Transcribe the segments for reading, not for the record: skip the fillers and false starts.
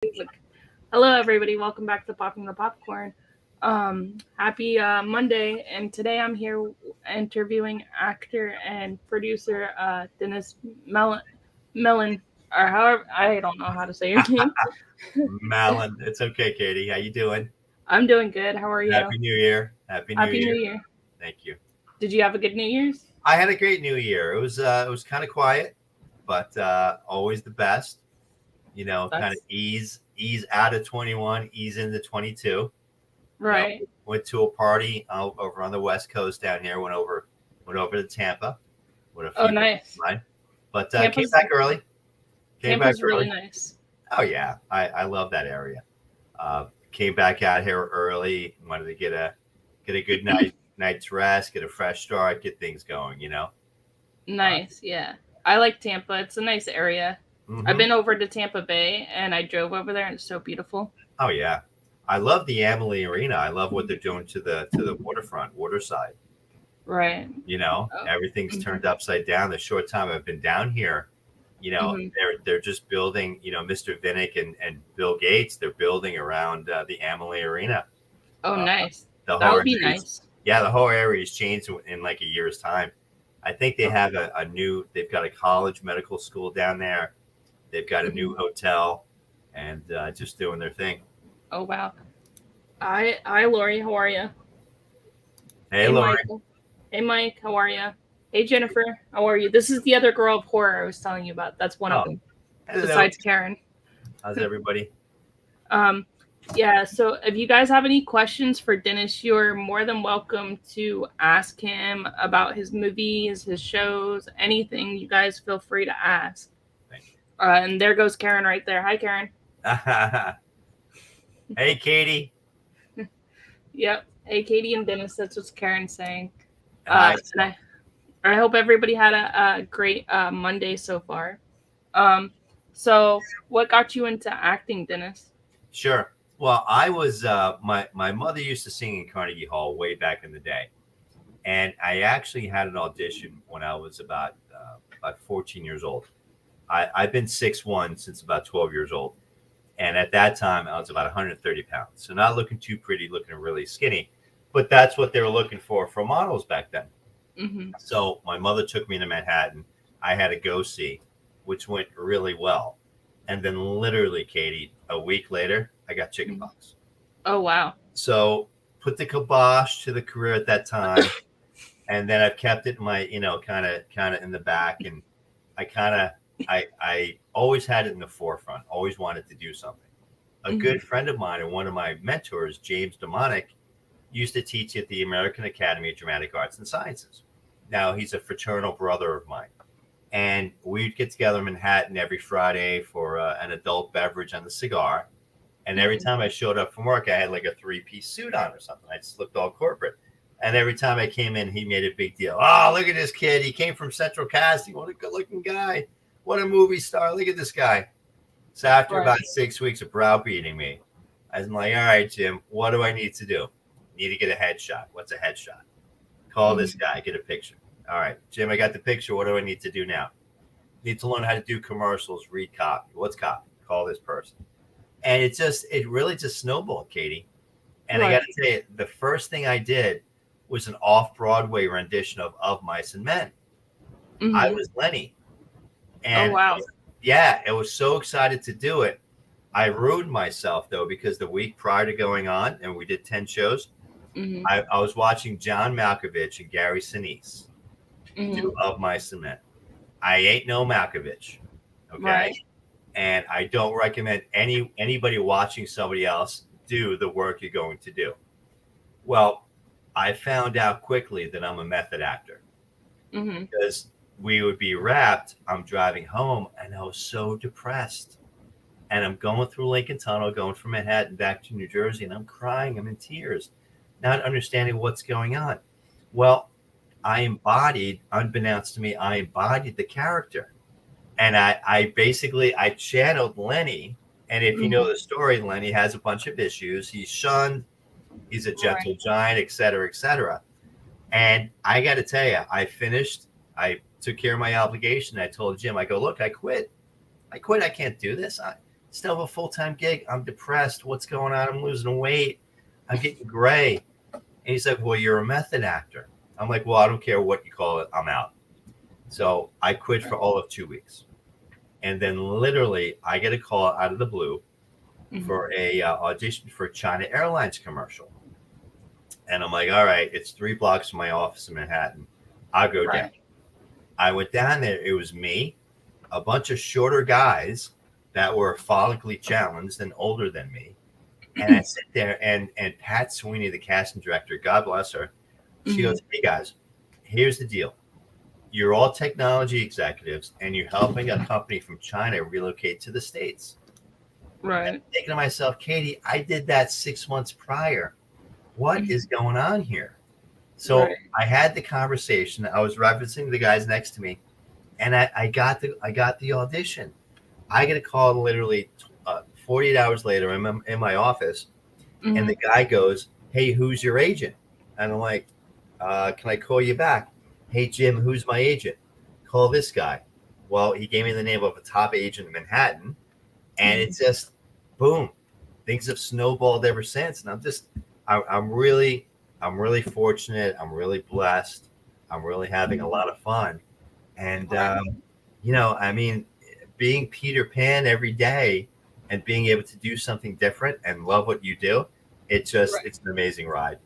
Like, hello, everybody. Welcome back to Popping the Popcorn. Happy Monday, and today I'm here interviewing actor and producer Dennis Mellon, or however I don't know how to say your name. Mallen. It's okay, Katie. How you doing? I'm doing good. How are you? Happy New Year. Happy New Happy New Year. Year. Thank you. Did you have a good New Year's? I had a great New Year. It was kind of quiet, but always the best. Kind of That's ease out of 21, ease into 22. You know, right. went to a party over on the West Coast down here. Went over to Tampa with a Oh, few friends nice. of mine, but came Tampa's back early. Came back Tampa's really early. nice. Oh yeah, I love that area. Came back out here early. Wanted to get a good night's rest, get a fresh start, get things going. Uh, Nice, yeah. I like Tampa. It's a nice area. I've hmm been over to Tampa Bay and I drove over there and it's so beautiful. Oh yeah, I love the Amalie Arena. I love what they're doing to the waterfront, water side. Right. Oh. Everything's Hmm. turned upside down. The short time I've been down here, Hmm. they're just building. Mr. Vinnick and Bill Gates. They're building around the Amalie Arena. Oh, Uh, nice. the That whole would be area's nice. yeah, the whole area's changed in like a year's time. I think they Oh. have they've got a college medical school down there. They've got a Hmm. new hotel, and just doing their thing. Oh, wow. Hi, Lori. How are you? Hey, Hey, Lori. Michael. Hey, Mike. How are you? Hey, Jennifer. How are you? This is the other girl of horror I was telling you about. That's one of Oh, them, hello. besides Karen. How's everybody? Um, yeah, so if you guys have any questions for Dennis, you're more than welcome to ask him about his movies, his shows, anything. You guys feel free to ask. Thank And there goes Karen right there. Hi, Karen. you. Hey, Katie. Yep. Hey, Katie and Dennis. That's what Karen's saying. Hi. And I hope everybody had a great Monday so far. Um, so what got you into acting, Dennis? Sure. Well, I was my mother used to sing in Carnegie Hall way back in the day, and I actually had an audition when I was about 14 years old. I've been 6'1" since about 12 years old. And at that time, I was about 130 pounds. So not looking too pretty, looking really skinny. But that's what they were looking for models back then. Mm-hmm. So my mother took me to Manhattan. I had to go see, which went really well. And then literally, Katie, a week later, I got chickenpox. Oh, wow. So put the kibosh to the career at that time. And then I've kept it in my, kind of in the back. And I always had it in the forefront, always wanted to do something. A Mm-hmm. good friend of mine and one of my mentors, James Demonic, used to teach at the American Academy of Dramatic Arts and Sciences. Now he's a fraternal brother of mine, and we'd get together in Manhattan every Friday for an adult beverage and a cigar. And every Mm-hmm. time I showed up from work, I had like a three-piece suit on or something. I just looked all corporate. And every time I came in, he made a big deal. Oh, look at this kid. He came from Central Casting. What a good-looking guy. What a movie star. Look at this guy. So after Right. about 6 weeks of browbeating me, I was like, all right, Jim, what do I need to do? Need to get a headshot. What's a headshot? Call this Mm-hmm. guy, get a picture. All right, Jim, I got the picture. What do I need to do now? Need to learn how to do commercials, read copy. What's copy? Call this person. And it really just snowballed, Katie. And I got Right. to tell you, the first thing I did was an off Broadway rendition of Mice and Men. I Mm-hmm. was Lenny. Oh, And wow. yeah, I was so excited to do it. I ruined myself though because the week prior to going on, and we did 10 shows, Mm-hmm. I was watching John Malkovich and Gary Sinise Mm-hmm. do Of My Cement. I ain't no Malkovich, okay? Right. And I don't recommend anybody watching somebody else do the work you're going to do. Well, I found out quickly that I'm a method actor Mm-hmm. because we would be wrapped. I'm driving home and I was so depressed. And I'm going through Lincoln Tunnel, going from Manhattan back to New Jersey, and I'm crying. I'm in tears, not understanding what's going on. Well, I embodied, unbeknownst to me, I embodied the character. And I basically, I channeled Lenny. And if you know Mm-hmm. the story, Lenny has a bunch of issues. He's shunned, he's a Right. gentle giant, et cetera, et cetera. And I got to tell you, I finished, I took care of my obligation. I told Jim, I go, look, I quit. I quit. I can't do this. still have a full-time gig. I'm depressed. What's going on? I'm losing weight. I'm getting gray. And he's like, well, you're a method actor. I'm like, well, I don't care what you call it. I'm out. So I quit for all of 2 weeks. And then literally I get a call out of the blue for a audition for a China Airlines commercial. And I'm like, all right, it's 3 blocks from my office in Manhattan. I'll go down. I went down there. It was me, a bunch of shorter guys that were follically challenged and older than me. And I sit there and Pat Sweeney, the casting director, God bless her, she goes, hey guys, here's the deal. You're all technology executives and you're helping a company from China relocate to the States. Right. And I'm thinking to myself, Katie, I did that 6 months prior. What is going on here? So I had the conversation. I was referencing the guys next to me, and I got the audition. I get a call literally 48 hours later. I'm in my office, and the guy goes, "Hey, who's your agent?" And I'm like, "Can I call you back?" "Hey, Jim, who's my agent?" "Call this guy." Well, he gave me the name of a top agent in Manhattan, and it's just boom. Things have snowballed ever since, and I'm really fortunate. I'm really blessed. I'm really having a lot of fun. And, I mean, being Peter Pan every day and being able to do something different and love what you do, it's an amazing ride.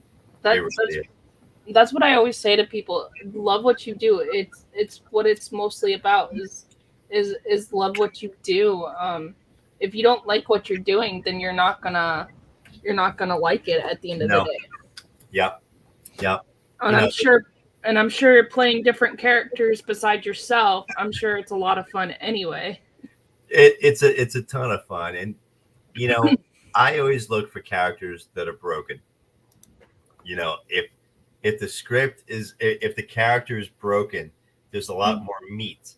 That's what I always say to people. Love what you do. It's what it's mostly about is love what you do. If you don't like what you're doing, then you're not gonna like it at the end of the day. Yep. And I'm sure playing different characters besides yourself, I'm sure it's a lot of fun anyway. It's a ton of fun. And I always look for characters that are broken. If the script if the character is broken, there's a lot more meat,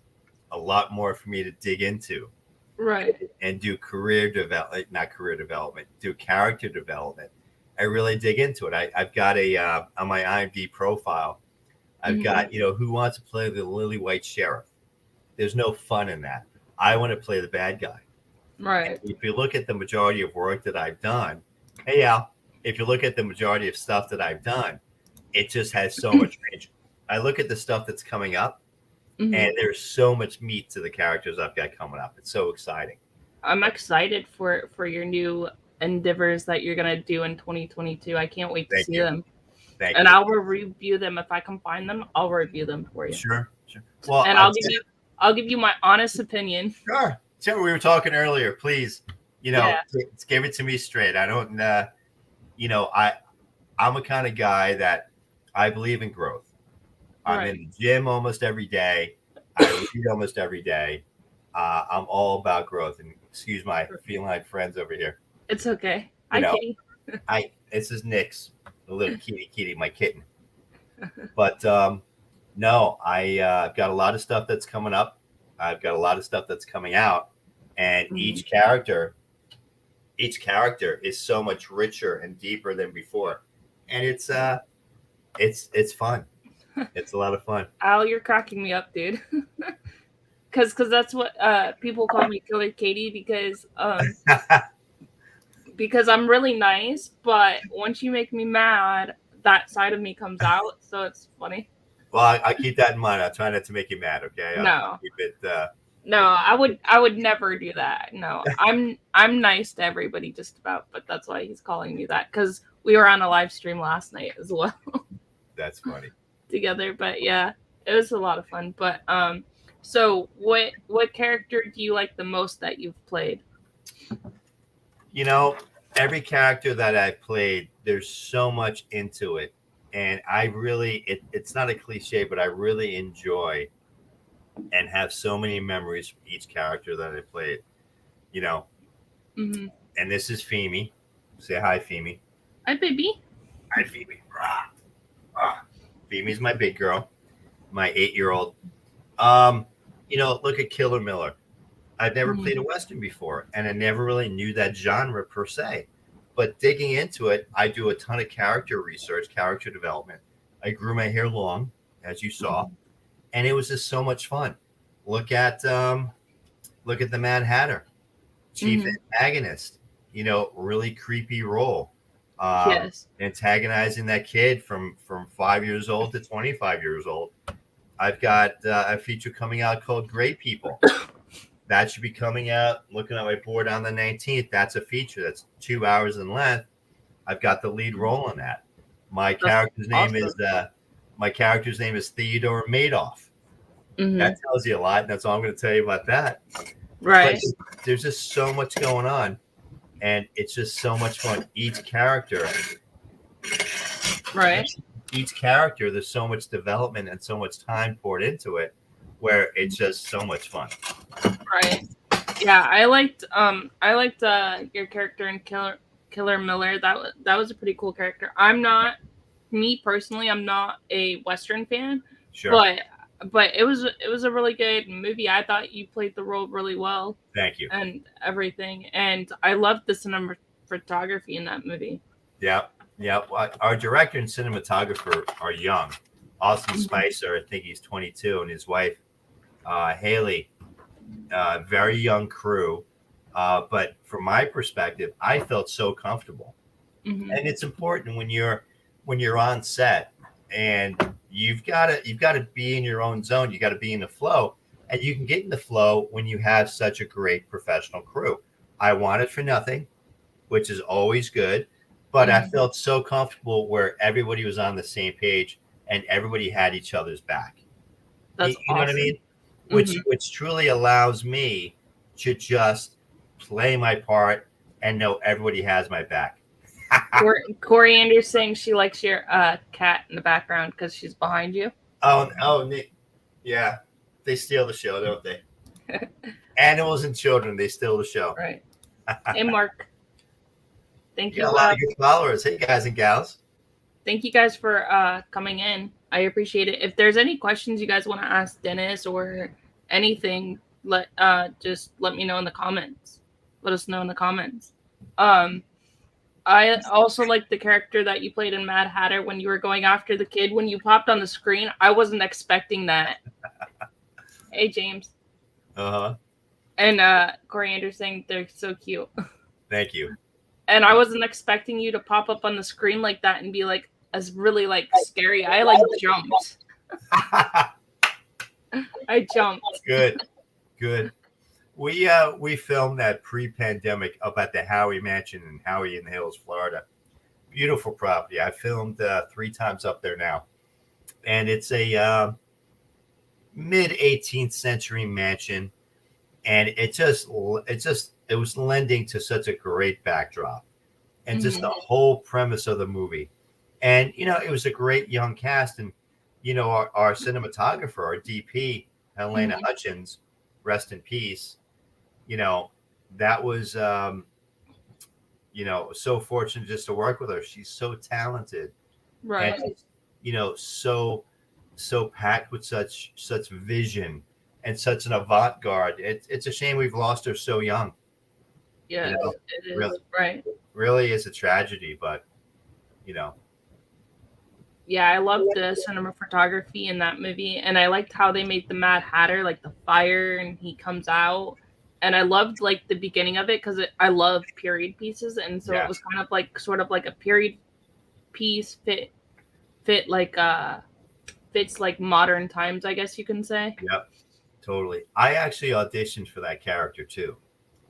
a lot more for me to dig into. Right. And do not career development, do character development. I really dig into it. I've got on my IMDb profile, I've got, who wants to play the lily white sheriff? There's no fun in that. I want to play the bad guy. Right. And if you look at the majority of work that I've done, hey Al, if you look at the majority of stuff that I've done, it just has so much range. I look at the stuff that's coming up, and there's so much meat to the characters I've got coming up. It's so exciting. I'm excited for your new endeavors that you're gonna do in 2022. I can't wait to see them. Thank you. I will review them if I can find them. I'll review them for you. Sure. Well, and I'll give you my honest opinion. Sure. We were talking earlier. Please, give it to me straight. I don't. I'm a kind of guy that I believe in growth. I'm in the gym almost every day. I read almost every day. I'm all about growth. And excuse my feline friends over here. It's okay. Hi, Kitty. This is Nick's, the little kitty, my kitten. But no, I've got a lot of stuff that's coming up. I've got a lot of stuff that's coming out, and each character is so much richer and deeper than before, and it's fun. It's a lot of fun. Al, you're cracking me up, dude. Because that's what people call me, Killer Katie, because I'm really nice, but once you make me mad, that side of me comes out. So it's funny. Well, I keep that in mind. I'll try not to make you mad. Okay. No. Keep it, no, I would never do that. No, I'm nice to everybody just about, but that's why he's calling me that, because we were on a live stream last night as well. That's funny. Together, but yeah, it was a lot of fun. But so what character do you like the most that you've played? Every character that I've played, there's so much into it. And I really, it's not a cliche, but I really enjoy and have so many memories from each character that I played, And this is Femi. Say hi, Femi. Hi, baby. Hi, Femi. Femi's my big girl, my 8-year-old. Look at Killer Miller. I've never played a Western before, and I never really knew that genre per se. But digging into it, I do a ton of character research, character development. I grew my hair long, as you saw, and it was just so much fun. Look at the Mad Hatter. chief antagonist, really creepy role. Yes. Antagonizing that kid from 5 years old to 25 years old. I've got a feature coming out called Great People. That should be coming out. Looking at my board on the 19th. That's a feature that's 2 hours in length. I've got the lead role in that. My character's name is Theodore Madoff. That tells you a lot. And that's all I'm going to tell you about that. Right. But there's just so much going on, and it's just so much fun. Each character, there's so much development and so much time poured into it, where it's just so much fun. Right. Yeah, I liked your character in Killer Miller. That was a pretty cool character. Me personally, I'm not a Western fan. Sure. But it was a really good movie. I thought you played the role really well. Thank you. And everything. And I loved the cinematography in that movie. Yeah. Well, our director and cinematographer are young. Austin Spicer, I think he's 22, and his wife, Haley, very young crew. But from my perspective, I felt so comfortable. And it's important when you're on set, and you've got to be in your own zone. You got to be in the flow, and you can get in the flow when you have such a great professional crew. I wanted for nothing, which is always good, but I felt so comfortable where everybody was on the same page and everybody had each other's back. That's you know what I mean? Which truly allows me to just play my part and know everybody has my back. Corey Anders saying she likes your cat in the background because she's behind you. Oh, yeah. They steal the show, don't they? Animals and children, they steal the show. Right. Hey, Mark. Thank you. A lot of good followers. Hey, guys and gals. Thank you guys for coming in. I appreciate it. If there's any questions you guys want to ask Dennis or anything, just let me know in the comments. Let us know in the comments. I also like the character that you played in Mad Hatter when you were going after the kid. When you popped on the screen, I wasn't expecting that. Hey, James. And Corey Anders saying they're so cute. Thank you. And I wasn't expecting you to pop up on the screen like that and be like as really like scary. I jumped. I jumped. Good. We filmed that pre-pandemic up at the Howie Mansion in Howie in the Hills, Florida. Beautiful property. I filmed 3 times up there now, and it's a mid 18th century mansion, and it was lending to such a great backdrop, and just the whole premise of the movie. And it was a great young cast, and our cinematographer, our DP, Helena Hutchins, rest in peace. That was so fortunate just to work with her. She's so talented, right? And so packed with such vision and such an avant-garde. It's a shame we've lost her so young. Yeah, it is. Really, right. Really is a tragedy, but Yeah, I loved the cinematography in that movie, and I liked how they made the Mad Hatter, like the fire, and he comes out, and I loved like the beginning of it because I love period pieces, and so it was kind of like sort of like a period piece fits like modern times, I guess you can say. Yep, totally. I actually auditioned for that character too.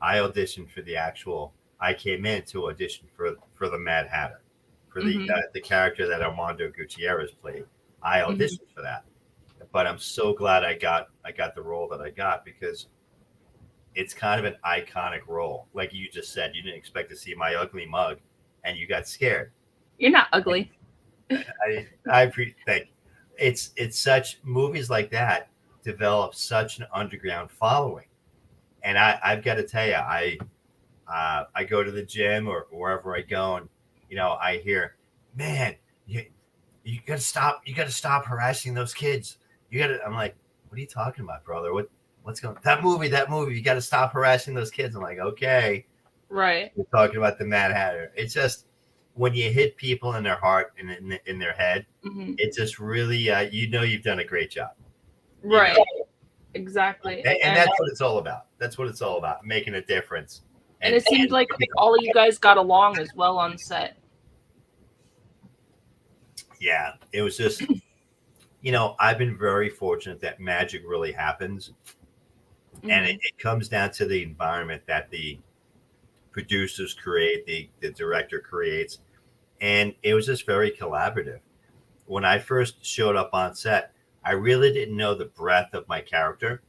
I auditioned for the actual. I came in to audition for the Mad Hatter. For the character that Armando Gutierrez played. I auditioned for that, but I'm so glad I got the role that I got, because it's kind of an iconic role. Like you just said, you didn't expect to see my ugly mug, and you got scared. You're not ugly. I think it's such movies like that develop such an underground following, and I've got to tell you, I go to the gym or wherever I go, and I hear, man, you gotta stop. You gotta stop harassing those kids. I'm like, what are you talking about, brother? What's going? That movie. You gotta stop harassing those kids. I'm like, okay, right. We're talking about the Mad Hatter. It's just when you hit people in their heart and in their head, it just really, you've done a great job. Right. Exactly. And that's what it's all about. That's what it's all about, making a difference And it seemed like all of you guys got along as well on set. Yeah, it was just, I've been very fortunate that magic really happens. And it comes down to the environment that the producers create, the director creates. And it was just very collaborative. When I first showed up on set, I really didn't know the breadth of my character.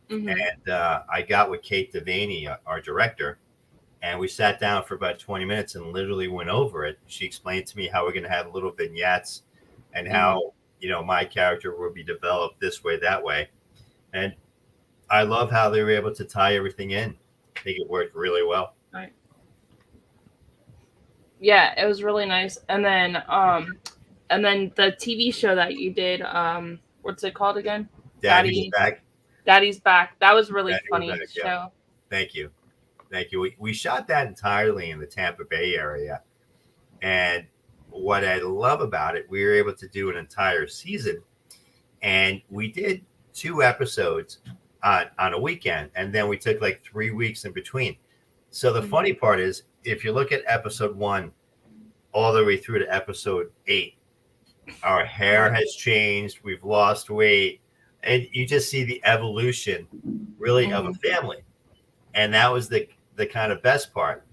And I got with Kate Devaney, our director, and we sat down for about 20 minutes and literally went over it. She explained to me how we're going to have little vignettes and how, my character will be developed this way, that way. And I love how they were able to tie everything in. I think it worked really well. Right. Yeah, it was really nice. And then the TV show that you did, what's it called again? Daddy's Back. Daddy's Back. That was really Daddy funny Back, show. Yeah. Thank you. We shot that entirely in the Tampa Bay area. And what I love about it, we were able to do an entire season. And we did 2 episodes on a weekend. And then we took like 3 weeks in between. So the funny part is, if you look at episode 1 all the way through to episode 8, our hair has changed. We've lost weight. And you just see the evolution really of a family. And that was the kind of best part.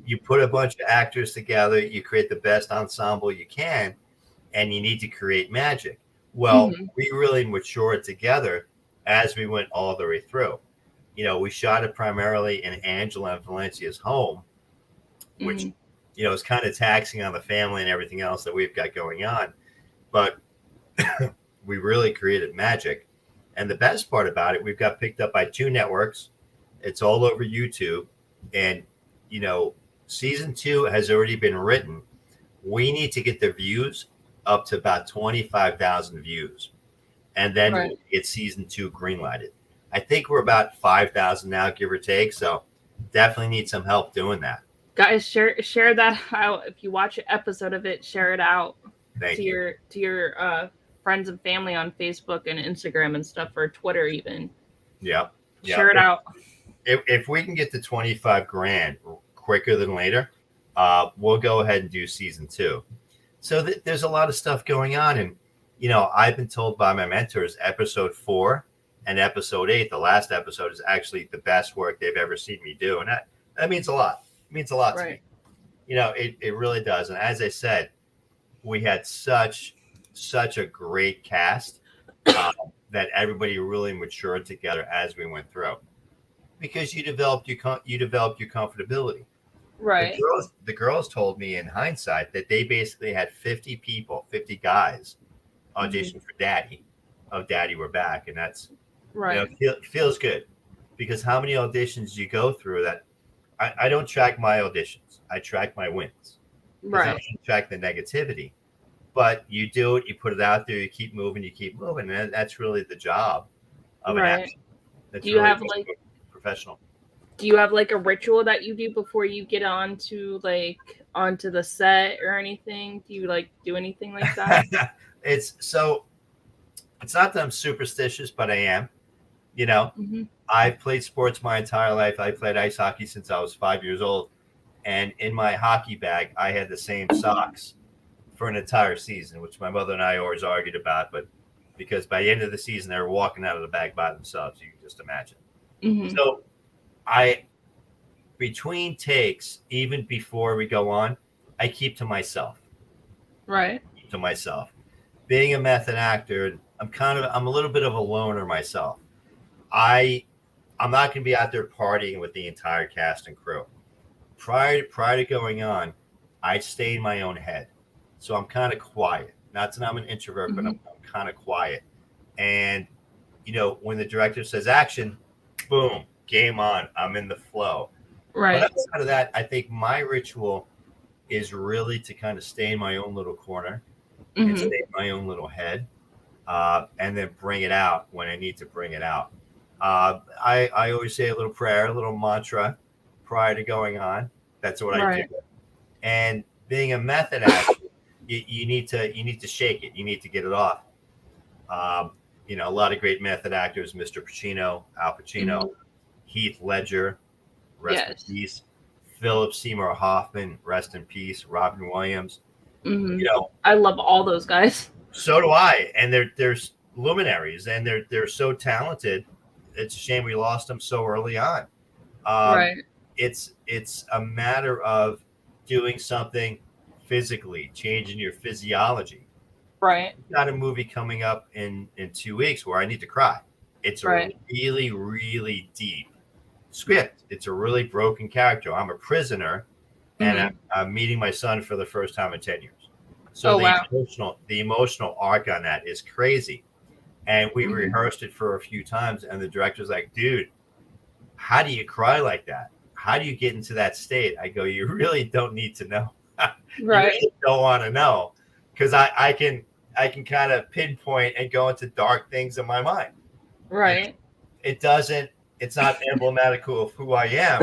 You put a bunch of actors together, you create the best ensemble you can, and you need to create magic. Well, we really matured together as we went all the way through. We shot it primarily in Angela and Valencia's home, which, is kind of taxing on the family and everything else that we've got going on. But we really created magic. And the best part about it, we've got picked up by 2 networks. It's all over YouTube. And, season 2 has already been written. We need to get the views up to about 25,000 views. And then we'll get season 2 greenlighted. I think we're about 5,000 now, give or take. So definitely need some help doing that. Guys, share that out. If you watch an episode of it, share it out to your friends and family on Facebook and Instagram and stuff, or Twitter even. Yep. Share it out. If we can get to 25 grand quicker than later, we'll go ahead and do season 2. So there's a lot of stuff going on. And, I've been told by my mentors, episode 4 and episode 8, the last episode, is actually the best work they've ever seen me do. And that means a lot. It means a lot to me. It really does. And as I said, we had such a great cast that everybody really matured together as we went through, because you developed your comfortability. Right. The girls told me in hindsight that they basically had 50 guys audition for Daddy. We're back, and that's right. Feels good, because how many auditions do you go through that? I don't track my auditions. I track my wins. Right. I don't track the negativity. But you do it, you put it out there, you keep moving, and that's really the job of an actor. Do you have professional? Do you have like a ritual that you do before you get onto the set or anything? Do you do anything like that? It's not that I'm superstitious, but I am. I've played sports my entire life. I played ice hockey since I was 5 years old, and in my hockey bag, I had the same socks for an entire season, which my mother and I always argued about, but because by the end of the season, they were walking out of the bag by themselves. You can just imagine. So between takes, even before we go on, I keep to myself. Right. Keep to myself. Being a method actor, I'm a little bit of a loner myself. I'm not going to be out there partying with the entire cast and crew. Prior to going on, I stay in my own head. So I'm kind of quiet. Not that I'm an introvert, but I'm kind of quiet. And, when the director says action, boom, game on. I'm in the flow. Right. But outside of that, I think my ritual is really to kind of stay in my own little corner and stay in my own little head, and then bring it out when I need to bring it out. I always say a little prayer, a little mantra prior to going on. That's what I do. And being a method actor, you need to shake it. You need to get it off. A lot of great method actors, Mr. Pacino, Al Pacino, Heath Ledger, rest in peace. Philip Seymour Hoffman, rest in peace, Robin Williams. Hmm. You know, I love all those guys. so do I. And there's luminaries, and they're so talented. It's a shame we lost them so early on. Um, Right. it's a matter of doing something physically, changing your physiology. Right. Got a movie coming up in 2 weeks where I need to cry. It's a Right. really really deep script. It's a really broken character. I'm a prisoner, and Hmm. I'm meeting my son for the first time in 10 years. So Oh wow. the emotional arc on that is crazy. And we Hmm. rehearsed it for a few times, and the director's like, "Dude, how do you cry like that? How do you get into that state?" I go, "You really don't need to know. You Right. really don't want to know, because I can kind of pinpoint and go into dark things in my mind. You know, Right. it doesn't. It's not emblematic of who I am,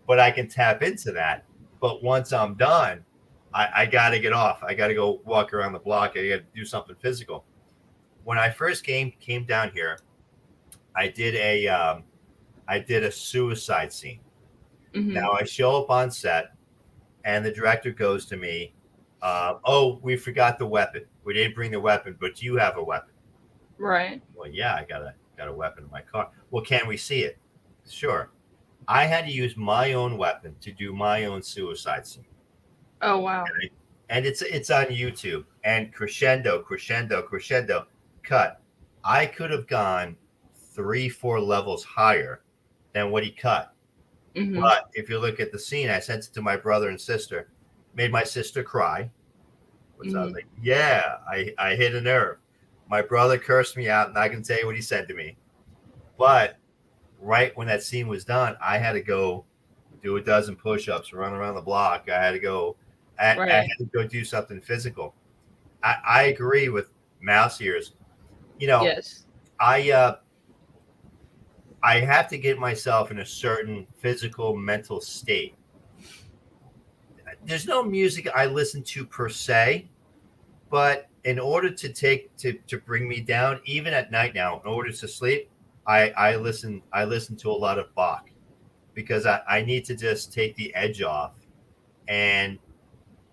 but I can tap into that. But once I'm done, I got to get off. I got to go walk around the block. I got to do something physical. When I first came down here, I did a suicide scene. Hmm. Now I show up on set, and the director goes to me, "Oh, we forgot the weapon. We didn't bring the weapon, but do you have a weapon?" Right. Well, yeah, I got a weapon in my car. Well, can we see it? Sure. I had to use my own weapon to do my own suicide scene. Oh wow. Okay? And it's on YouTube. And crescendo, crescendo, crescendo, cut. I could have gone 3, 4 levels higher than what he cut. Hmm. But if you look at the scene, I sent it to my brother and sister, made my sister cry. Which I was Hmm. like, yeah, I hit a nerve. My brother cursed me out, and I can tell you what he said to me. But right when that scene was done, I had to go do a dozen push-ups, run around the block. I had Right. to go do something physical. I agree with Mouse Ears. You know, Yes. I uh, I have to get myself in a certain physical, mental state. There's no music I listen to per se, but in order to bring me down, even at night now, in order to sleep, I listen to a lot of Bach because I need to just take the edge off. And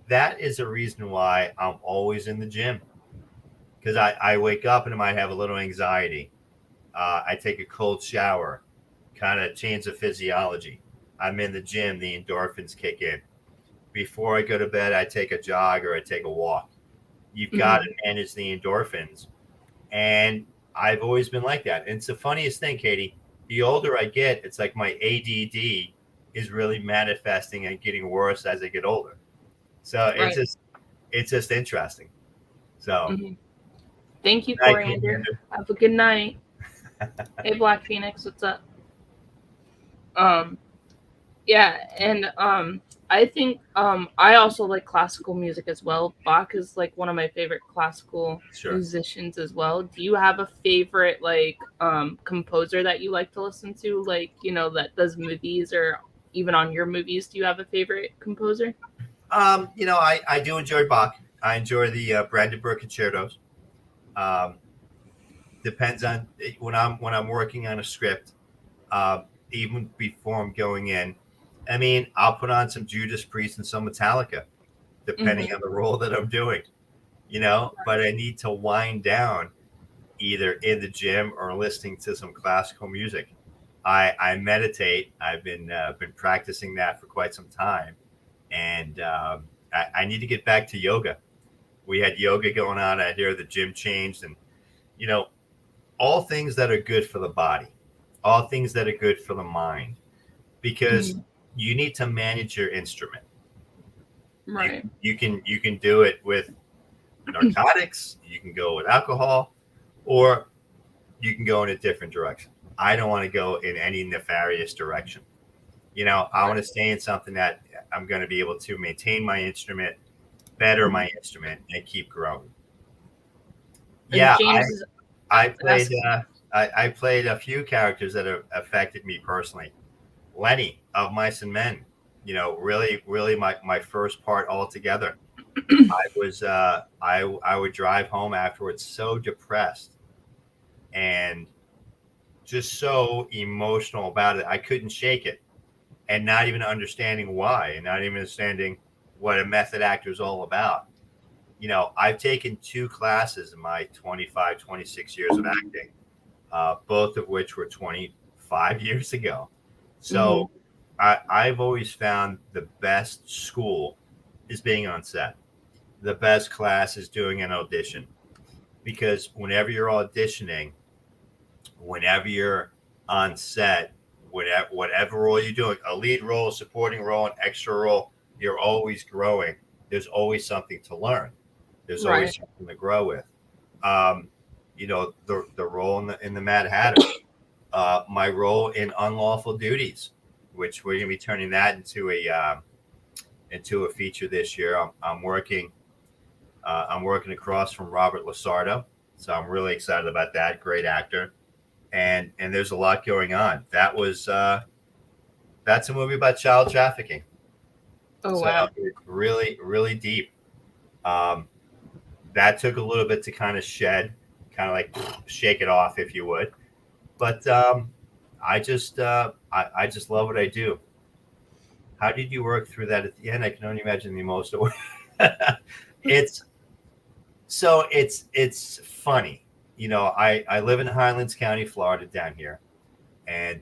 that is a reason why I'm always in the gym, because I wake up and I might have a little anxiety. I take a cold shower, kind of change the physiology. I'm in the gym, the endorphins kick in. Before I go to bed, I take a jog or I take a walk. You've got to Hmm. manage the endorphins. And I've always been like that. And it's the funniest thing, Katie. The older I get, it's like my ADD is really manifesting and getting worse as I get older. So Right. it's just interesting. So Hmm. Thank you, night, Coriander. Commander. Have a good night. Hey, Black Phoenix, what's up? Um, yeah, and I think I also like classical music as well. Bach is like one of my favorite classical Sure. musicians as well. Do you have a favorite like composer that you like to listen to, like, that does movies or even on your movies? Do you have a favorite composer? I do enjoy Bach. I enjoy the Brandenburg concertos. Um, depends on when I'm working on a script. Uh, Even before I'm going in, I mean, I'll put on some Judas Priest and some Metallica, depending Mm-hmm. on the role that I'm doing. But I need to wind down either in the gym or listening to some classical music. I meditate. I've been practicing that for quite some time, and I need to get back to yoga. We had yoga going on out here. The gym changed, and you know, all things that are good for the body, all things that are good for the mind, because Mm-hmm. you need to manage your instrument. You Right. you can do it with narcotics. You can go with alcohol, or you can go in a different direction. I don't want to go in any nefarious direction. I want Right. to stay in something that I'm going to be able to maintain my instrument, better Mhm. my instrument, and keep growing. And Yeah, I James is I played asking. I played a few characters that have affected me personally. Lenny of Mice and Men, really really my first part altogether. I would drive home afterwards so depressed and just so emotional about it. I couldn't shake it. and not even understanding why, and not even understanding what a method actor is all about. I've taken 2 classes in my 25, 26 years of acting, both of which were 25 years ago. Mm-hmm. So I've always found the best school is being on set. The best class is doing an audition, because whenever you're auditioning, whenever you're on set, whatever role you're doing, a lead role, supporting role, an extra role, you're always growing. There's always something to learn. There's always Right. something to grow with. Um, the role in the Mad Hatter, my role in Unlawful Duties, which we're going to be turning that into a feature this year. I'm working across from Robert Lasardo, so I'm really excited about that. Great actor, and there's a lot going on. That's a movie about child trafficking. Oh So wow. it's really really deep. Um, that took a little bit to kind of shed, kind of like shake it off, if you would. But I just love what I do. How did you work through that at the end? I can only imagine the emotional. it's it's funny. I live in Highlands County, Florida, down here, and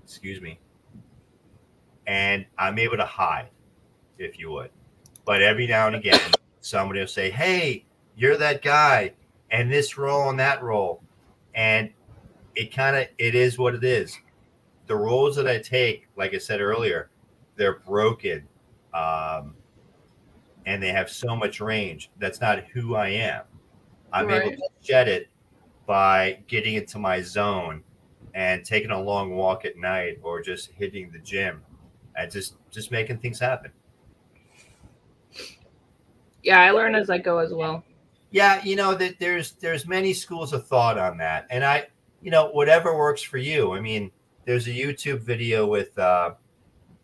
excuse me, and I'm able to hide, if you would. But every now and again, somebody will say, "Hey, you're that guy," and this role and that role, and it is what it is. The roles that I take, like I said earlier, they're broken, um, and they have so much range. That's not who I am. I'm able Right. to shed it by getting into my zone and taking a long walk at night, or just hitting the gym and just making things happen. Yeah, I learn as I go as well. Yeah, that there's many schools of thought on that, and whatever works for you. I mean, there's a YouTube video with Mr.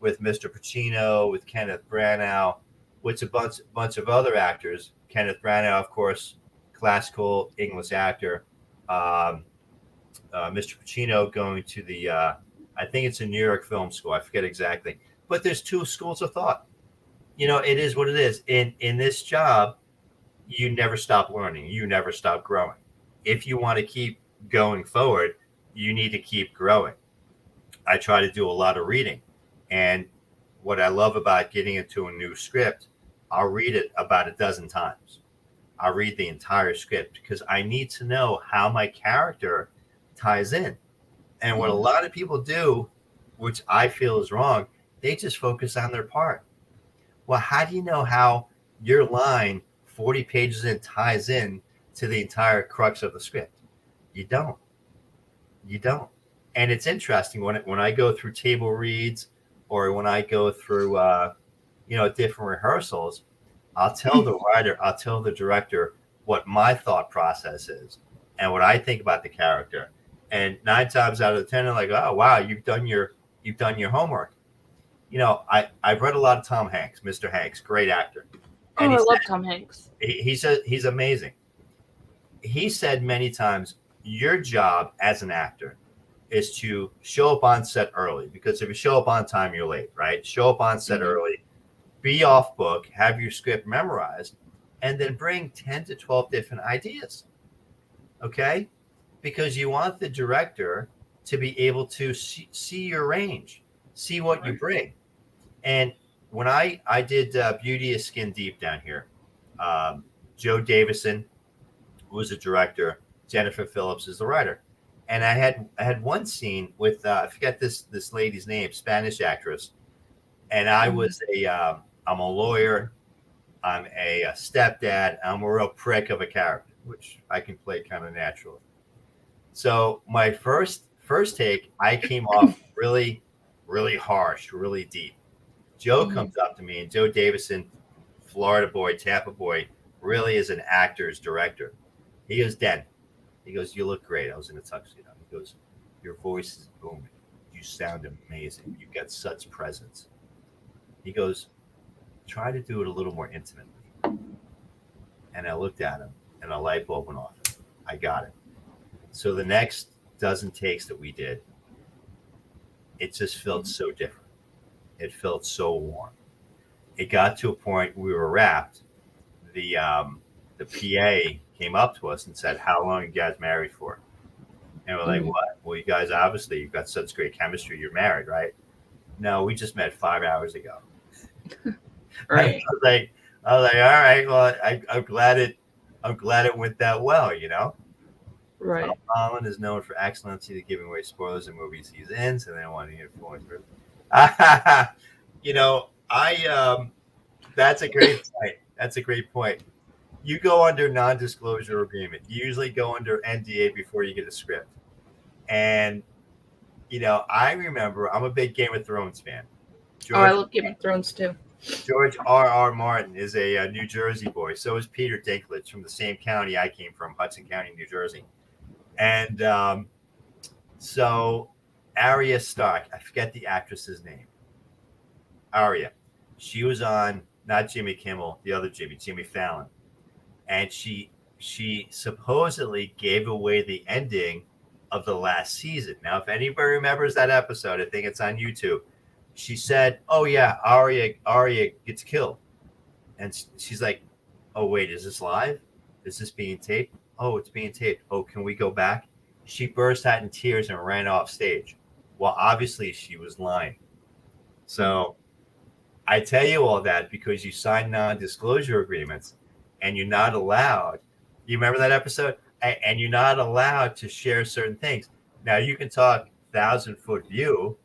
Pacino, with Kenneth Branagh, with a bunch of other actors. Kenneth Branagh, of course, classical English actor. Um, Mr. Pacino going to I think it's a New York Film School. I forget exactly, but there's 2 schools of thought. It is what it is. In this job, you never stop learning. You never stop growing. If you want to keep going forward, you need to keep growing. I try to do a lot of reading. And what I love about getting into a new script, I'll read it about a dozen times. I'll read the entire script because I need to know how my character ties in. And what a Mm-hmm. lot of people do, which I feel is wrong, they just focus on their part. Well, how do you know how your line 40 pages in ties in to the entire crux of the script? You don't. You don't. And it's interesting when I go through table reads, or when I go through different rehearsals. I'll tell the writer, I'll tell the director what my thought process is and what I think about the character. And 9 times out of 10, they're like, "Oh wow, you've done your homework." I've read a lot of Tom Hanks, Mr. Hanks, great actor, and Oh, I love Tom Hanks. he's amazing. He said many times, your job as an actor is to show up on set early, because if you show up on time, you're late, right? Show up on set Mm-hmm. early, be off book, have your script memorized, and then bring 10 to 12 different ideas. Okay? Because you want the director to be able to see your range, see what you Right. bring. And when I did Beauty is Skin Deep down here, um, Joe Davison was the director, Jennifer Phillips is the writer. And I had one scene with I forget this lady's name, Spanish actress, and Mm-hmm. I'm a lawyer, I'm a stepdad, I'm a real prick of a character, which I can play kind of naturally. So my first take, I came off really, really harsh, really deep. Joe Mm-hmm. comes up to me, and Joe Davison, Florida boy, Tampa boy, really is an actor's director. He goes, Den, he goes, you look great. I was in a tuxedo. He goes, your voice is booming. You sound amazing. You've got such presence. He goes, try to do it a little more intimately. And I looked at him, and a light bulb went off. I got it. So the next dozen takes that we did, it just felt so different. It felt so warm. It got to a point we were wrapped. The PA came up to us and said, "How long are you guys married for?" And we're like, Mhm. "What?" Well, you guys obviously you've got such great chemistry. You're married, right? No, we just met 5 hours ago. Right. I was like, all right. Well, I'm glad it went that well. Tom Right. Holland is known for excellency to giving away spoilers in movies he's in, so they don't want to hear flowing through. I That's a great point. That's a great point. You go under non-disclosure agreement. You usually go under NDA before you get a script. And I remember I'm a big Game of Thrones fan. Oh, I George love Game of Thrones too. George R. Martin is a New Jersey boy. So is Peter Dinklage from the same county I came from, Hudson County, New Jersey. And so Arya Stark, I forget the actress's name. Arya. She was on not Jimmy Kimmel, the other Jimmy Fallon, and she supposedly gave away the ending of the last season. Now, if anybody remembers that episode, I think it's on YouTube. She said, "Oh yeah, Arya gets killed," and she's like, "Oh wait, is this live? Is this being taped? Oh, it's being taped. Oh, can we go back?" She burst out in tears and ran off stage. Well, obviously she was lying. So I tell you all that because you sign non-disclosure agreements, and you're not allowed. You remember that episode? And you're not allowed to share certain things. Now you can talk 1,000 foot view.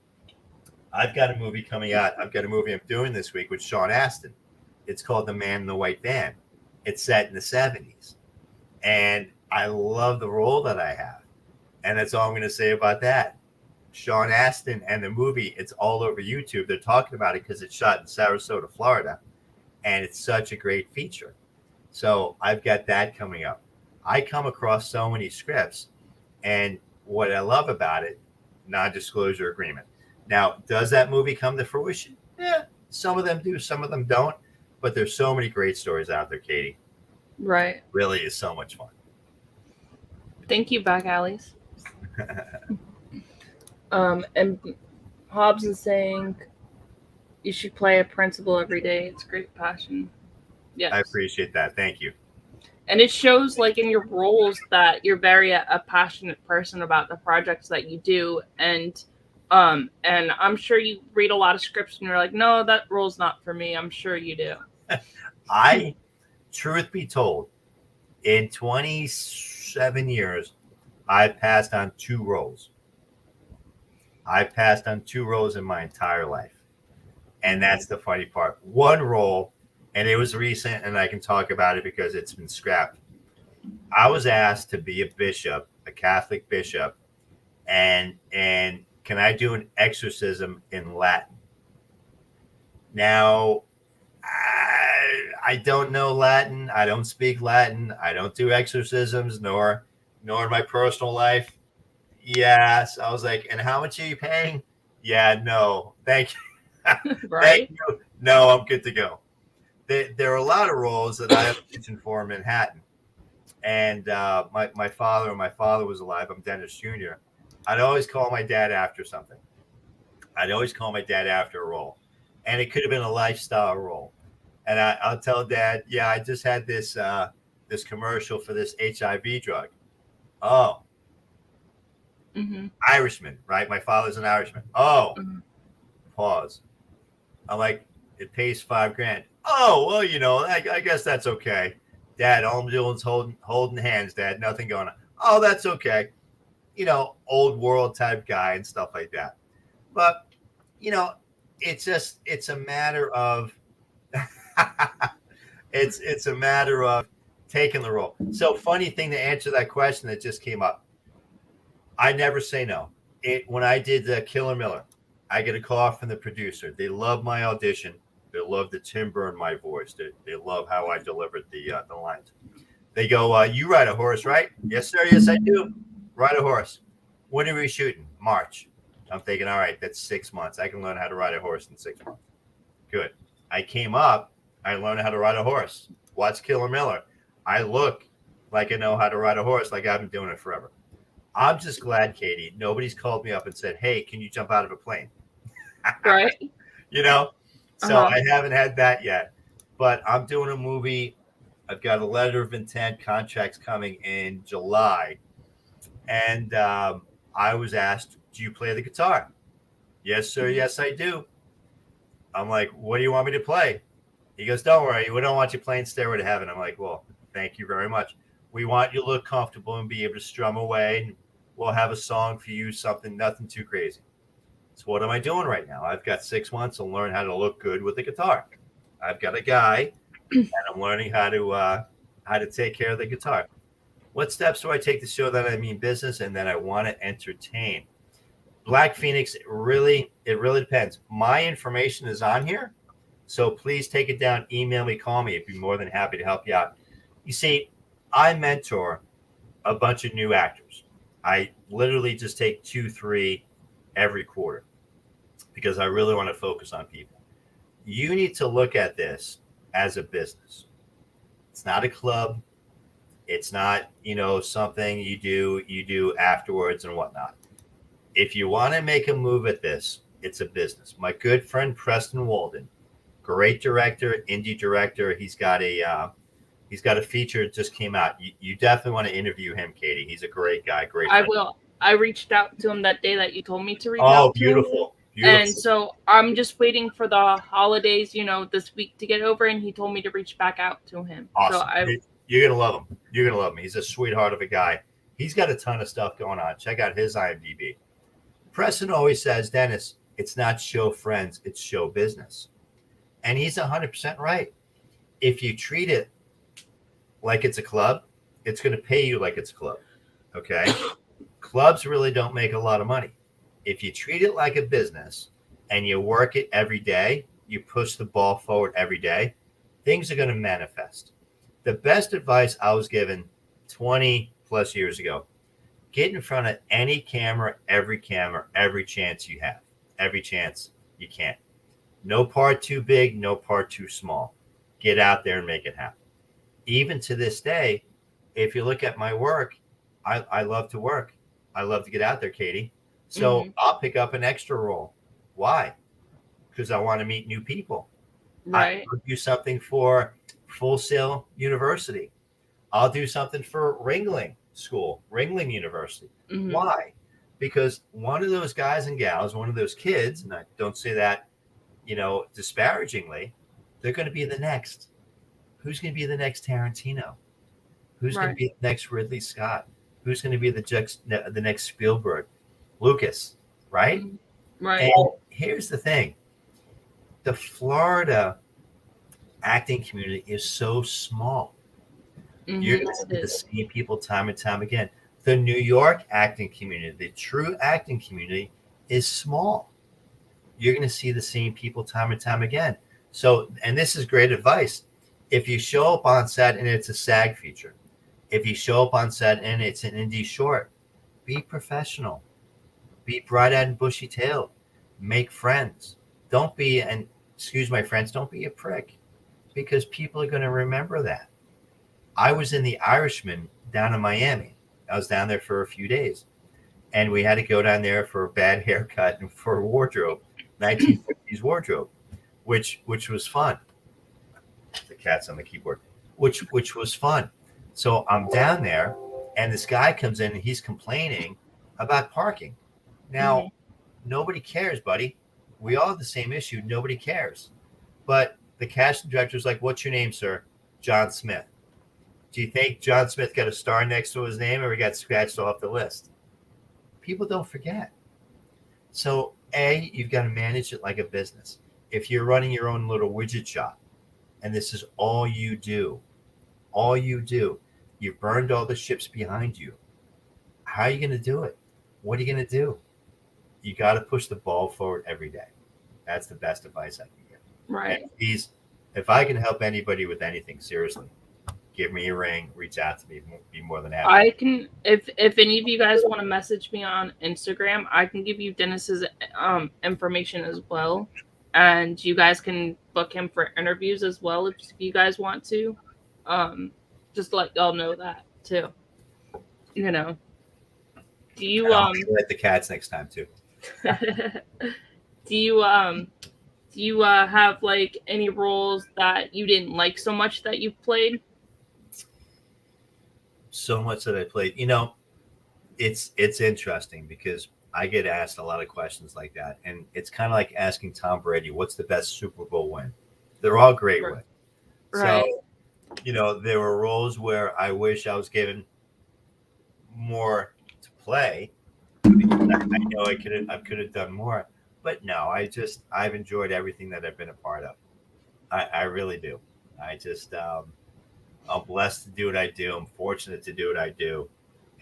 I've got a movie coming out. I've got a movie I'm doing this week with Sean Astin. It's called The Man in the White Van. It's set in the 70s. And I love the role that I have. And that's all I'm going to say about that. Sean Astin and the movie, it's all over YouTube. They're talking about it because it's shot in Sarasota, Florida. And it's such a great feature. So I've got that coming up. I come across so many scripts. And what I love about it, non-disclosure agreement. Now, does that movie come to fruition? Yeah, some of them do, some of them don't. But there's so many great stories out there, Katie. Right. Really is so much fun. Thank you, back alleys. And Hobbs is saying you should play a principal every day. It's great passion. Yes. I appreciate that. Thank you. And it shows like in your roles that you're very a passionate person about the projects that you do, and I'm sure you read a lot of scripts and you're like, no, that role's not for me. I'm sure you do. Truth be told, in 27 years, I've passed on 2 roles. I've passed on 2 roles in my entire life. And that's the funny part. One role, and it was recent, and I can talk about it because it's been scrapped. I was asked to be a bishop, a Catholic bishop, and can I do an exorcism in Latin? Now, I don't know Latin. I don't speak Latin. I don't do exorcisms, nor in my personal life. Yes, I was like, and how much are you paying? Yeah, no, thank you. Right? Thank you. No, I'm good to go. There are a lot of roles that I auditioned for in Manhattan. And my father, when my father was alive, I'm Dennis Jr., I'd always call my dad after something. I'd always call my dad after a role. And it could have been a lifestyle role. And I'll tell Dad, yeah, I just had this commercial for this HIV drug. Oh, Mm-hmm. Irishman, right? My father's an Irishman. Oh, Mm-hmm. pause. I'm like, it pays $5,000. Oh, well, I guess that's okay. Dad, all I'm doing is holding hands, Dad. Nothing going on. Oh, that's okay. Old world type guy and stuff like that. But, it's a matter of, it's a matter of taking the role. So funny thing to answer that question that just came up. I never say no. When I did Killer Miller, I get a call from the producer. They love my audition. They love the timbre in my voice. They love how I delivered the lines. They go, you ride a horse, right? Yes, sir. Yes, I do. Ride a horse. When are we shooting? March. I'm thinking, all right, that's 6 months. I can learn how to ride a horse in 6 months. Good. I came up. I learned how to ride a horse. Watch Killer Miller. I look like I know how to ride a horse, like I've been doing it forever. I'm just glad, Katie, nobody's called me up and said, hey, can you jump out of a plane? Right? you know. So Uh-huh. I haven't had that yet, but I'm doing a movie. I've got a letter of intent, contracts coming in July, and I was asked, "Do you play the guitar?" Yes, sir. Yes, I do. I'm like, "What do you want me to play?" He goes, "Don't worry, we don't want you playing Stairway to Heaven." I'm like, "Well, thank you very much. We want you to look comfortable and be able to strum away, and we'll have a song for you, something nothing too crazy." So what am I doing right now? I've got 6 months to learn how to look good with the guitar. I've got a guy, and I'm learning how to take care of the guitar. What steps do I take to show that I mean business and that I want to entertain? Black Phoenix, it really depends. My information is on here, so please take it down. Email me, call me. I'd be more than happy to help you out. You see, I mentor a bunch of new actors. I literally just take 2, 3 every quarter because I really want to focus on people. You need to look at this as a business. It's not a club. It's not, something you do afterwards and whatnot. If you want to make a move at this, it's a business. My good friend Preston Walden, great director, indie director. He's got a feature that just came out. You definitely want to interview him, Katie. He's a great guy, great I friend. will. I reached out to him that day that you told me to reach Oh, out to him. beautiful, And beautiful, so I'm just waiting for the holidays, this week to get over, and he told me to reach back out to him. So awesome. You're gonna love him. You're gonna love him. He's a sweetheart of a guy. He's got a ton of stuff going on. Check out his IMDb. Preston always says, Dennis, it's not show friends, it's show business. And he's 100% right. If you treat it like it's a club, it's going to pay you like it's a club. Okay. Clubs really don't make a lot of money. If you treat it like a business and you work it every day, you push the ball forward every day, things are going to manifest. The best advice I was given 20 plus years ago: get in front of any camera, every chance you have, every chance you can. No part too big, no part too small. Get out there and make it happen. Even to this day, if you look at my work, I love to work. I love to get out there, Katie. So mhm, I'll pick up an extra role. Why? Because I want to meet new people. I'll right. do something for Full Sail University. I'll do something for Ringling University. Mhm, Why? Because one of those guys and gals, one of those kids, and I don't say that, disparagingly, they're going to be the next. Who's going to be the next Tarantino? Who's going to right. be the next Ridley Scott? Who's going to be the next Spielberg? Lucas, right? Mhm, right. And here's the thing: the Florida acting community is so small. You're Mhm, going to it see the is. same people time and time again. The New York acting community, the true acting community, is small. You're going to see the same people time and time again. So, and this is great advice. If you show up on set and it's a SAG feature, if you show up on set and it's an indie short, be professional, be bright-eyed and bushy-tailed, make friends. Don't be, and excuse my friends, don't be a prick, because people are going to remember that. I was in The Irishman down in Miami. I was down there for a few days, and we had to go down there for a bad haircut and for a wardrobe, 1950s wardrobe, which was fun. The cat's on the keyboard, which was fun. So I'm down there, and this guy comes in and he's complaining about parking. Now, Mhm, nobody cares, buddy. We all have the same issue. Nobody cares. But the casting director's like, "What's your name, sir?" "John Smith." "Do you think John Smith got a star next to his name or he got scratched off the list?" People don't forget. So, A, you've got to manage it like a business. If you're running your own little widget shop and this is all you do, you've burned all the ships behind you. How are you going to do it? What are you going to do? You got to push the ball forward every day. That's the best advice I can give. And right. please, if I can help anybody with anything, seriously, give me a ring, reach out to me, be more than happy. I can, if any of you guys want to message me on Instagram, I can give you Dennis's information as well, and you guys can book him for interviews as well if you guys want to. Um, just to let y'all know that too. You know, do And you I'll let the cats next time too. do you Do you have like any roles that you didn't like so much that you've played? So much that I played. It's interesting because I get asked a lot of questions like that, and it's kind of like asking Tom Brady, "What's the best Super Bowl win?" They're all great wins. So Right. there were roles where I wish I was given more to play because I know I could have done more. But no, I've enjoyed everything that I've been a part of. I really do. I just I'm blessed to do what I do. I'm fortunate to do what I do,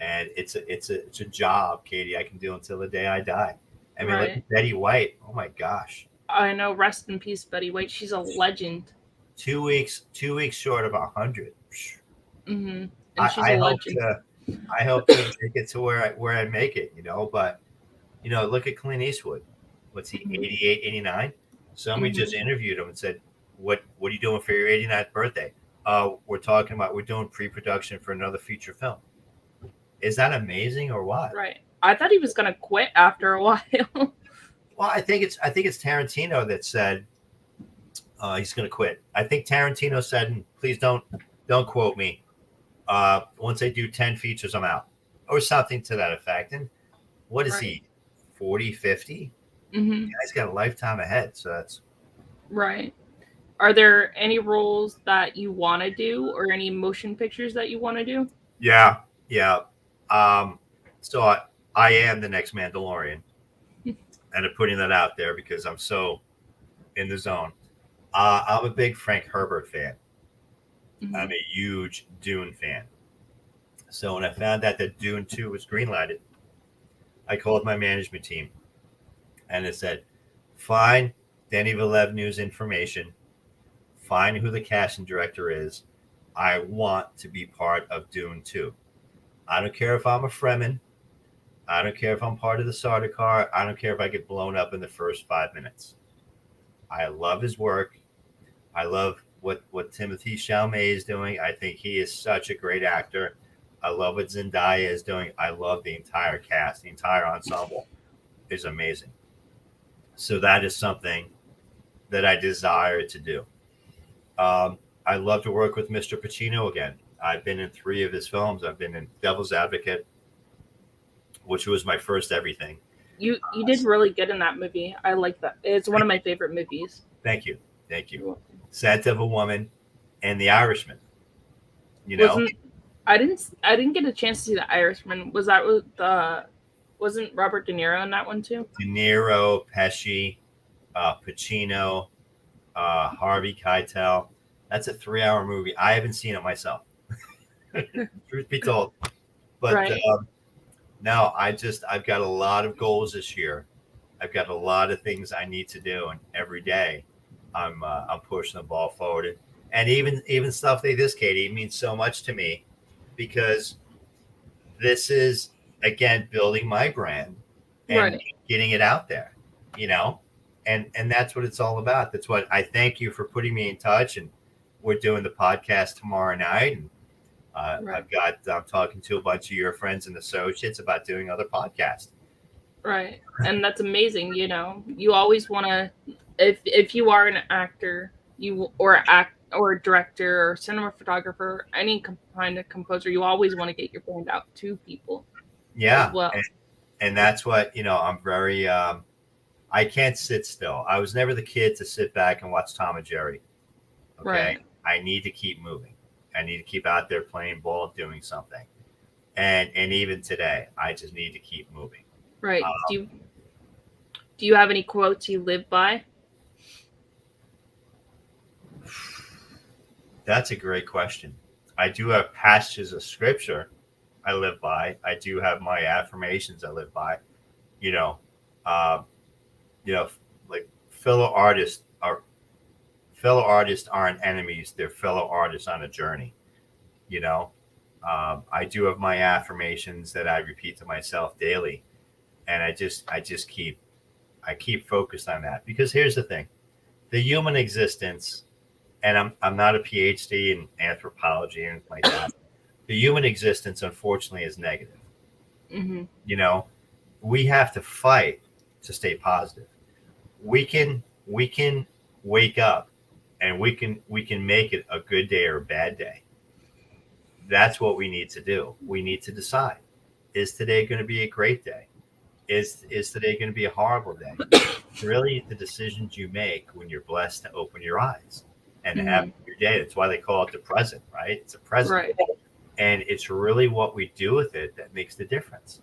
and it's a job, Katie. I can do until the day I die. I mean, look Right. at Betty White. Oh my gosh, I know. Rest in peace, Betty White. She's a legend. 2 weeks short of 100. Hmm. And I, she's a I hope legend. to I hope to make it to where I make it. But look at Clint Eastwood. What's he, Hmm. 88, 89? Somebody Hmm. just interviewed him and said, What are you doing for your 89th birthday? We're doing pre-production for another feature film. Is that amazing or what? Right. I thought he was gonna quit after a while. Well, I think it's Tarantino that said he's going to quit. I think Tarantino said, and please don't quote me. Once I do 10 features, I'm out, or something to that effect. And what is Right. he, 40, 50? Hmm. He's got a lifetime ahead. So that's Right. Are there any roles that you want to do, or any motion pictures that you want to do? yeah, yeah. Um, so I am the next Mandalorian, and I'm putting that out there because I'm so in the zone. I'm a big Frank Herbert fan. Hmm. I'm a huge Dune fan. So when I found out that Dune 2 was greenlighted, I called my management team and it said, find Denny Villeneuve's information, find who the casting director is. I want to be part of Dune 2. I don't care if I'm a Fremen. I don't care if I'm part of the Sardaukar. I don't care if I get blown up in the first 5 minutes. I love his work. I love what Timothy Chalamet is doing. I think he is such a great actor. I love what Zendaya is doing. I love the entire cast. The entire ensemble is amazing. So that is something that I desire to do. I love to work with Mr. Pacino again. I've been in 3 of his films. I've been in Devil's Advocate, which was my first everything. You did really good in that movie. I like that. It's one of my favorite movies. Thank you. Thank you. You're welcome. Scent of a Woman and The Irishman. You know, Wasn't I didn't get a chance to see The Irishman. Was that with the wasn't Robert De Niro in that one too? De Niro, Pesci, Pacino, Harvey Keitel. That's a 3-hour movie. I haven't seen it myself, truth be told. But Right. no, I've got a lot of goals this year. I've got a lot of things I need to do, and every day I'm pushing the ball forward. And even stuff like this, Katie, means so much to me because this is again building my brand and Right. getting it out there, you know, and that's what it's all about. That's what I thank you for putting me in touch, and we're doing the podcast tomorrow night, and Right. I'm talking to a bunch of your friends and associates about doing other podcasts. Right. And that's amazing, You always want to if you are an actor, you or act or director or cinematographer, any kind of composer, you always want to get your brand out to people as Yeah, well. and that's what I'm very. I can't sit still. I was never the kid to sit back and watch Tom and Jerry. Okay, Right. I need to keep moving. I need to keep out there playing ball, doing something. And even today, I just need to keep moving. Right. Uh, Do you have any quotes you live by? that's a great question. I do have passages of scripture I live by. I do have my affirmations I live by. You know, uh, you know, like fellow artists are fellow artists aren't enemies. They're fellow artists on a journey. You know, I do have my affirmations that I repeat to myself daily, and I keep focused on that because here's the thing: the human existence, and I'm not a PhD in anthropology or anything like that. The human existence, unfortunately, is negative. Mm-hmm. You know, we have to fight to stay positive. We can. we can wake up and we can make it a good day or a bad day. That's what we need to do. We need to decide, is today going to be a great day? Is today going to be a horrible day? Really, the decisions you make when you're blessed to open your eyes and have your day. That's why they call it the present, right? It's a present. Right. And it's really what we do with it that makes the difference.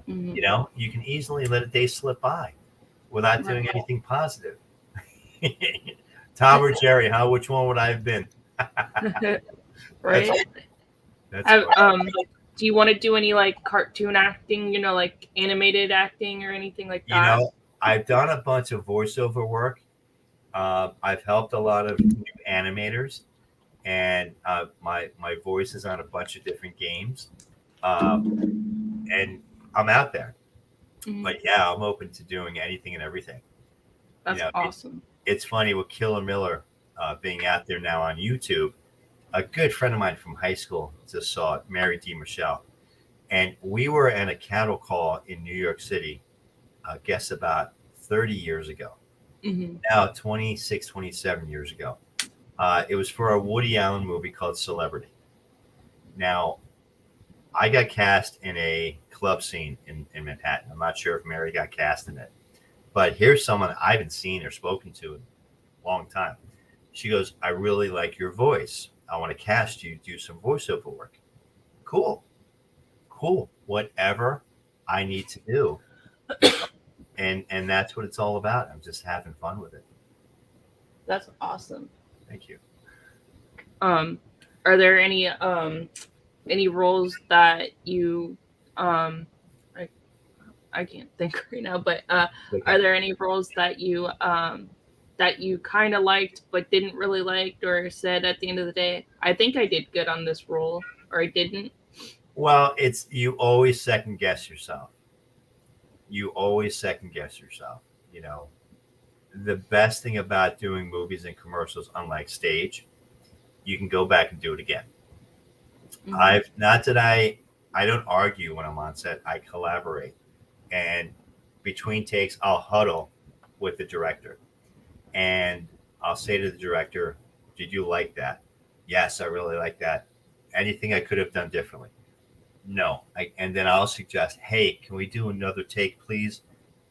Mhm. You know, you can easily let a day slip by without doing anything positive. Tom or Jerry, huh? Which one would I have been? Right. That's funny. Do you want to do any like cartoon acting, like animated acting or anything like You that? know, I've done a bunch of voiceover work. I've helped a lot of new animators, and my voice is on a bunch of different games, and I'm out there. Mhm. But yeah, I'm open to doing anything and everything. You That's know, awesome. it's funny with Killer Miller being out there now on YouTube. A good friend of mine from high school just saw it, Mary D. Michelle, and we were at a cattle call in New York City. I guess about 30 years ago. Hmm. Now 26, 27 years ago. It was for a Woody Allen movie called Celebrity. Now, I got cast in a club scene in Manhattan. I'm not sure if Mary got cast in it, but here's someone I haven't seen or spoken to in a long time. She goes, I really like your voice. I want to cast you, do some voiceover work. Cool, cool. Whatever I need to do, you know, and that's what it's all about. I'm just having fun with it. That's awesome. Thank you. Um, are there any roles that you um I I can't think right now, but Okay. are there any roles that you kind of liked but didn't really like, or said at the end of the day, I think I did good on this role, or I didn't? Well, it's you always second guess yourself. You always second guess yourself. You know, the best thing about doing movies and commercials, unlike stage, you can go back and do it again. Hmm. I've not that I don't argue when I'm on set. I collaborate, and between takes, I'll huddle with the director, and I'll say to the director, "Did you like that? Yes, I really like that. Anything I could have done differently? No." And then I'll suggest, hey, can we do another take, please?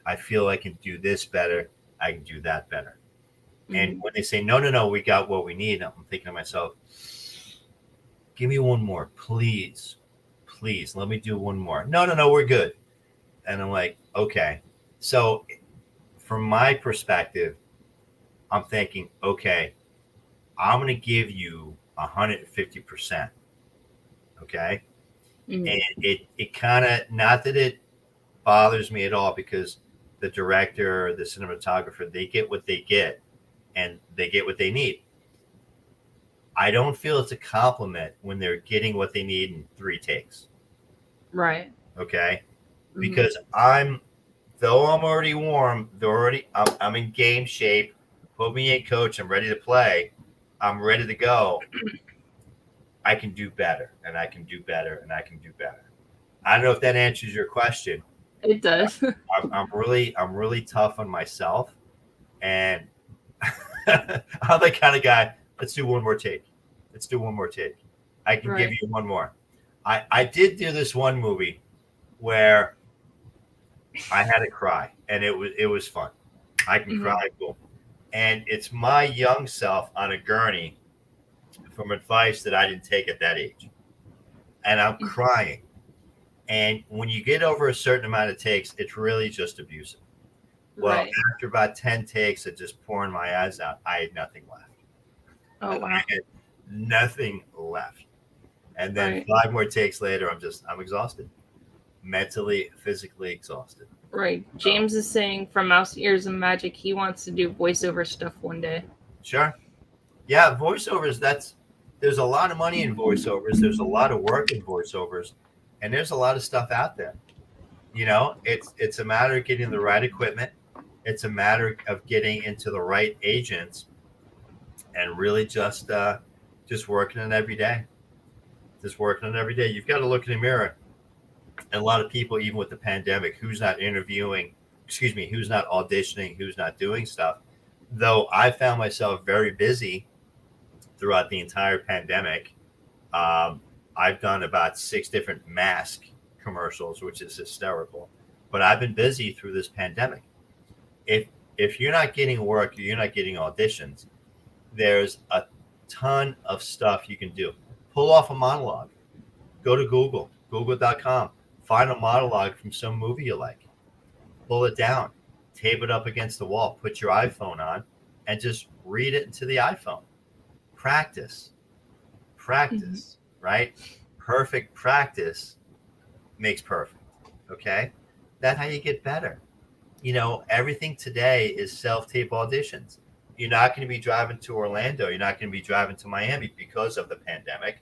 I feel I can do this better. I can do that better. And Hmm. when they say, no, no, no, we got what we need, I'm thinking to myself, give me one more, please. Please, let me do one more. No, no, no, we're good. And I'm like, okay. So, from my perspective, I'm thinking, okay, I'm going to give you 150%. Okay. Hmm. And it kind of, not that it bothers me at all because the director, the cinematographer, they get what they get and they get what they need. I don't feel it's a compliment when they're getting what they need in three takes. Right. Okay. Hmm. Because though I'm already warm, I'm in game shape. Put me in, coach. I'm ready to play. I'm ready to go. I can do better and I can do better and I can do better. I don't know if that answers your question. It does. I'm really tough on myself, and I'm the kind of guy. Let's do one more take. Let's do one more take. I can give Right. you one more. I did do this one movie where I had to cry, and it was fun. I can Hmm. cry, cool. And it's my young self on a gurney from advice that I didn't take at that age, and I'm crying. And when you get over a certain amount of takes, it's really just abusive. Well, Right. after about 10 takes of just pouring my eyes out, I had nothing left. Oh I wow. had nothing left. And then Right. 5 more takes later, I'm exhausted, mentally, physically exhausted. Right. So, James is saying from Mouse Ears and Magic he wants to do voiceover stuff one day. sure. Yeah, voiceovers, there's a lot of money in voiceovers. There's a lot of work in voiceovers, and there's a lot of stuff out there. It's a matter of getting the right equipment. It's a matter of getting into the right agents and really just working on every day. Just working on every day. You've got to look in the mirror. And a lot of people, even with the pandemic, who's not interviewing, excuse me, who's not auditioning, who's not doing stuff. though I found myself very busy throughout the entire pandemic. Um, I've done about 6 different mask commercials, which is hysterical. But I've been busy through this pandemic. If if you're not getting work, or you're not getting auditions, there's a ton of stuff you can do. Pull off a monologue. Go to Google.com. Find a monologue from some movie you like. Pull it down. Tape it up against the wall. Put your iPhone on and just read it into the iPhone. Practice. Mm-hmm. Practice, right? Perfect practice makes perfect. Okay? That's how you get better. Everything today is self-tape auditions. You're not going to be driving to Orlando. You're not going to be driving to Miami because of the pandemic.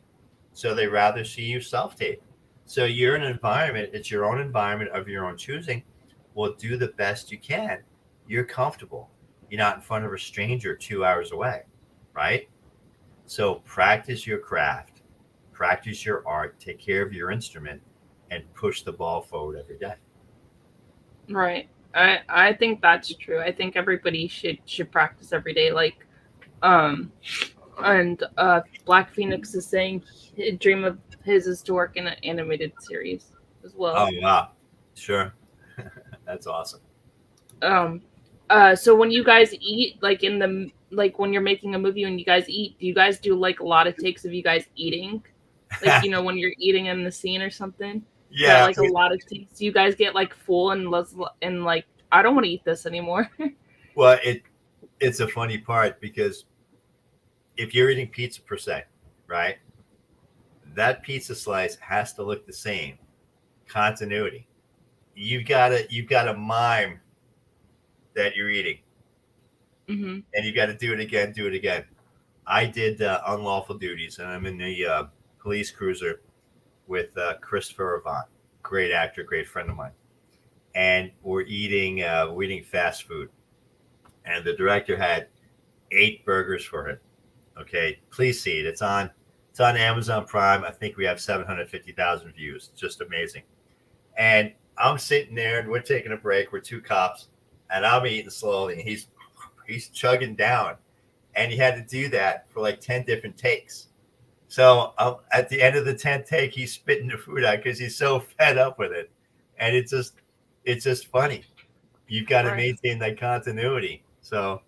So they rather see you self-tape. So you're in an environment, it's your own environment of your own choosing. Well, do the best you can. You're comfortable. You're not in front of a stranger 2 hours away, right? So practice your craft, practice your art, take care of your instrument, and push the ball forward every day. Right. I think that's true. I think everybody should practice every day. Like, um, and Black Phoenix is saying a dream of his is to work in an animated series as well. Oh, wow. Sure. That's awesome. Um, so when you guys eat, like in the like when you're making a movie, when you guys eat, do you guys do like a lot of takes of you guys eating? Like when you're eating in the scene or something, is that Yeah. like a lot of takes? Do you guys get like full and like I don't want to eat this anymore? Well, it's a funny part because if you're eating pizza per se, right? That pizza slice has to look the same. Continuity. You've got to mime that you're eating, Hmm. and you got to do it again, do it again. I did unlawful duties, and I'm in the police cruiser with Christopher Avant, great actor, great friend of mine, and we're eating fast food, and the director had 8 burgers for it. Okay, please see it. It's on Amazon Prime. I think we have 750,000 views. Just amazing. And I'm sitting there, and we're taking a break. We're 2 cops, and I'm eating slowly, and he's chugging down, and he had to do that for like 10 different takes. So at the end of the 10th take, he's spitting the food out because he's so fed up with it, and it's just funny. You've got to Right. maintain that continuity. So,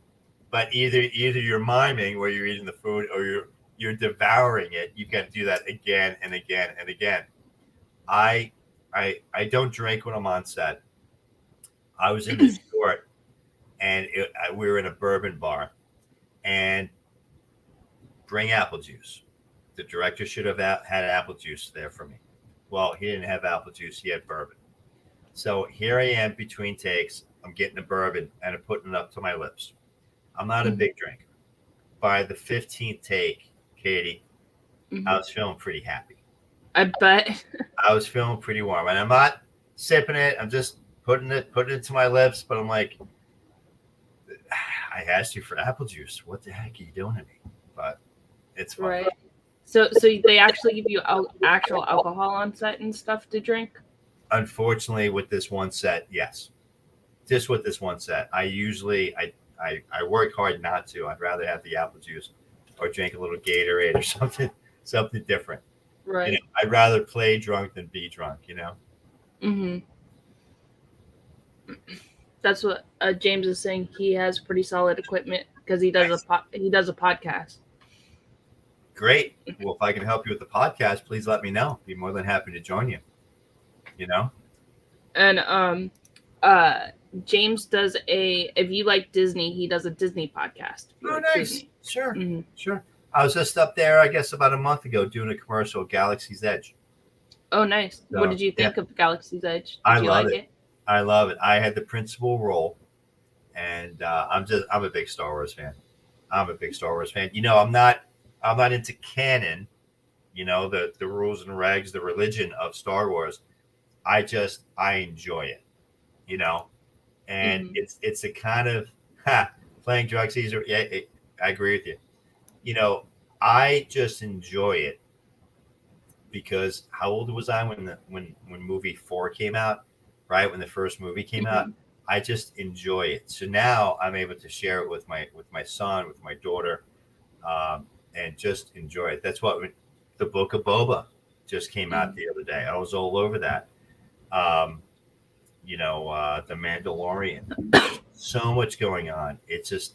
but either you're miming where you're eating the food, or you're devouring it. You've got to do that again and again and again. I I don't drink when I'm on set. I was in this short, and we were in a bourbon bar, and bring apple juice. The director should have had apple juice there for me. Well, he didn't have apple juice. He had bourbon. So here I am between takes. I'm getting the bourbon and I'm putting it up to my lips. I'm not a Hmm. big drinker. By the 15th take, Katie, I Hmm. was feeling pretty happy. I bet. I was feeling pretty warm, and I'm not sipping it. I'm just putting it to my lips. But I'm like, I asked you for apple juice. What the heck are you doing to me? But it's funny. Right. So they actually give you actual alcohol on set and stuff to drink. Unfortunately, with this one set, yes, just with this one set, I usually I work hard not to. I'd rather have the apple juice or drink a little Gatorade or something different. Right. I'd rather play drunk than be drunk. Hmm. That's what James is saying. He has pretty solid equipment because Nice. he does a podcast. Great. Well, if I can help you with the podcast, please let me know. Be more than happy to join you. You know. And uh James does a if you like Disney, he does a Disney podcast. If you Oh, like nice. Disney. Sure. Hmm. Sure. I was just up there, I guess, about a month ago doing a commercial, Galaxy's Edge. Oh, nice. What So did you yeah, think of Galaxy's Edge? I Did you love like it. it? I love it. I had the principal role, and I'm a big Star Wars fan. I'm a big Star Wars fan. I'm not into canon. The rules and regs, the religion of Star Wars. I enjoy it. You know, and Hmm. it's a kind of playing drugs. Caesar. Yeah, I agree with you. You know, I just enjoy it because how old was I when movie 4 came out? Right when the first movie came out, Hmm. I just enjoy it. So now I'm able to share it with my son, with my daughter, and just enjoy it. That's what the Book of Boba just came out the other day. I was all over that. Um, the Mandalorian. There's so much going on. It's just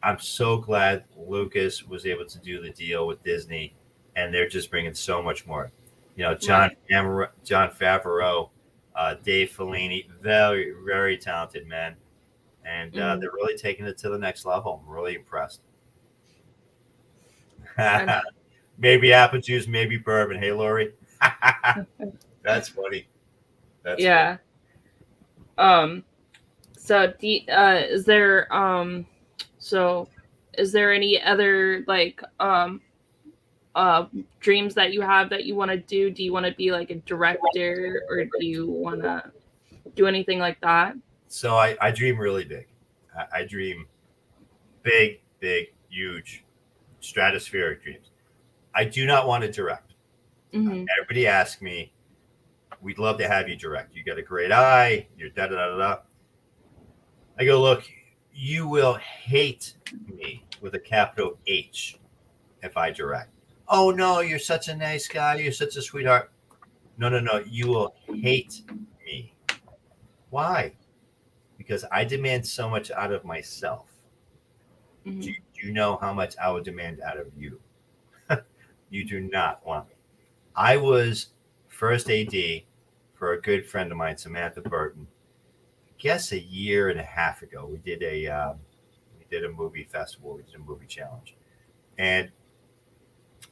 I'm so glad Lucas was able to do the deal with Disney, and they're just bringing so much more. Right. John Favreau, Dave Filoni, very very talented men, and Mm-hmm. they're really taking it to the next level. I'm really impressed. And Maybe apple juice, maybe bourbon. Hey, Lori, that's funny. That's funny. yeah. Um. So, so is there any other like uh dreams that you have that you want to do? Do you want to be like a director, or do you want to do anything like that? So I dream really big. I dream big, big, huge, stratospheric dreams. I do not want to direct. Mm-hmm. Everybody asks me, we'd love to have you direct. You got a great eye. You're da da da da. Da. I go, look, you will hate me with a capital H if I direct. Oh no, you're such a nice guy. You're such a sweetheart. No, no, no. You will hate me. Why? Because I demand so much out of myself. Mm-hmm. Do you know how much I would demand out of you? You do not want me. I was first AD for a good friend of mine, Samantha Burton. I guess a year and a half ago, we did a movie festival. We did a movie challenge, and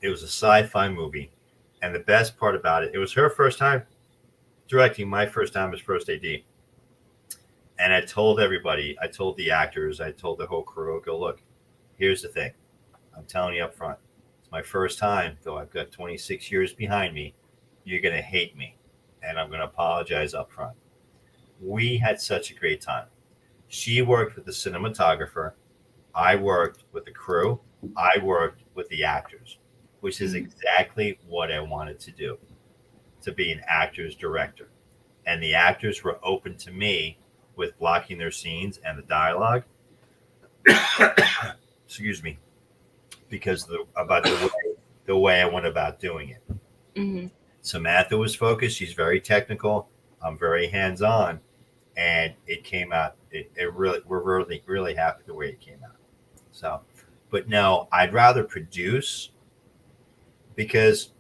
it was a sci-fi movie. And the best part about it, it was her first time directing. My first time as first AD, and I told everybody, I told the actors, I told the whole crew, I go, look, here's the thing. I'm telling you up front. It's my first time, though I've got 26 years behind me. You're going to hate me, and I'm going to apologize up front. We had such a great time. She worked with the cinematographer. I worked with the crew. I worked with the actors, which is Mm-hmm. exactly what I wanted to do, to be an actor's director. And the actors were open to me with blocking their scenes and the dialogue. Excuse me, because about the way I went about doing it. Mm-hmm. Samantha was focused. She's very technical. I'm very hands on, and it came out. It really we're really really happy the way it came out. So, but no, I'd rather produce because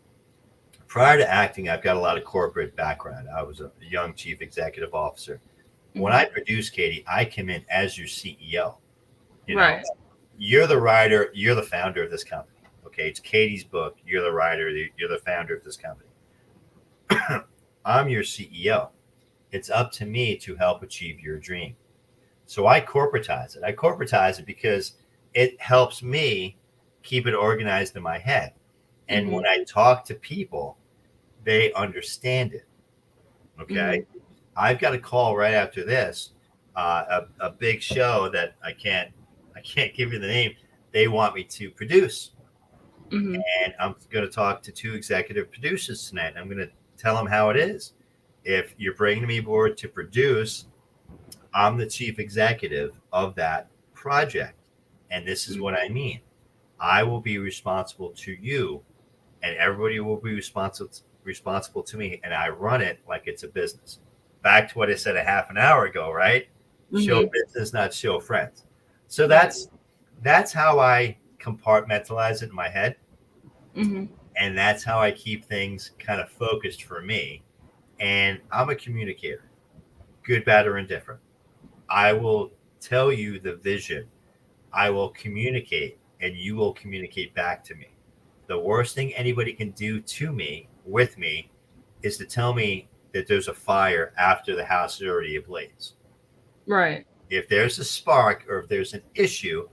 prior to acting, I've got a lot of corporate background. I was a young chief executive officer. When Mm-hmm. I produce, Katie, I come in as your CEO. You know, Right. you're the writer, you're the founder of this company. Okay, it's Katie's book. You're the writer, you're the founder of this company. I'm your CEO. It's up to me to help achieve your dream. So I corporatize it. I corporatize it because it helps me keep it organized in my head. And Mm-hmm. when I talk to people, they understand it. Mm-hmm. Okay. I've got a call right after this, a big show that I can't give you the name. They want me to produce, Mm-hmm. and I'm going to talk to two executive producers tonight. I'm going to tell them how it is. If you're bringing me aboard to produce, I'm the chief executive of that project, and this is what I mean. I will be responsible to you, and everybody will be responsible to me, and I run it like it's a business. Back to what I said a half an hour ago, right? Show Mm-hmm. business, not show friends. So Right. that's how I compartmentalize it in my head, Mm-hmm. and that's how I keep things kind of focused for me. And I'm a communicator, good, bad, or indifferent. I will tell you the vision. I will communicate, and you will communicate back to me. The worst thing anybody can do to me, with me, is to tell me that there's a fire after the house is already ablaze. Right. If there's a spark or if there's an issue,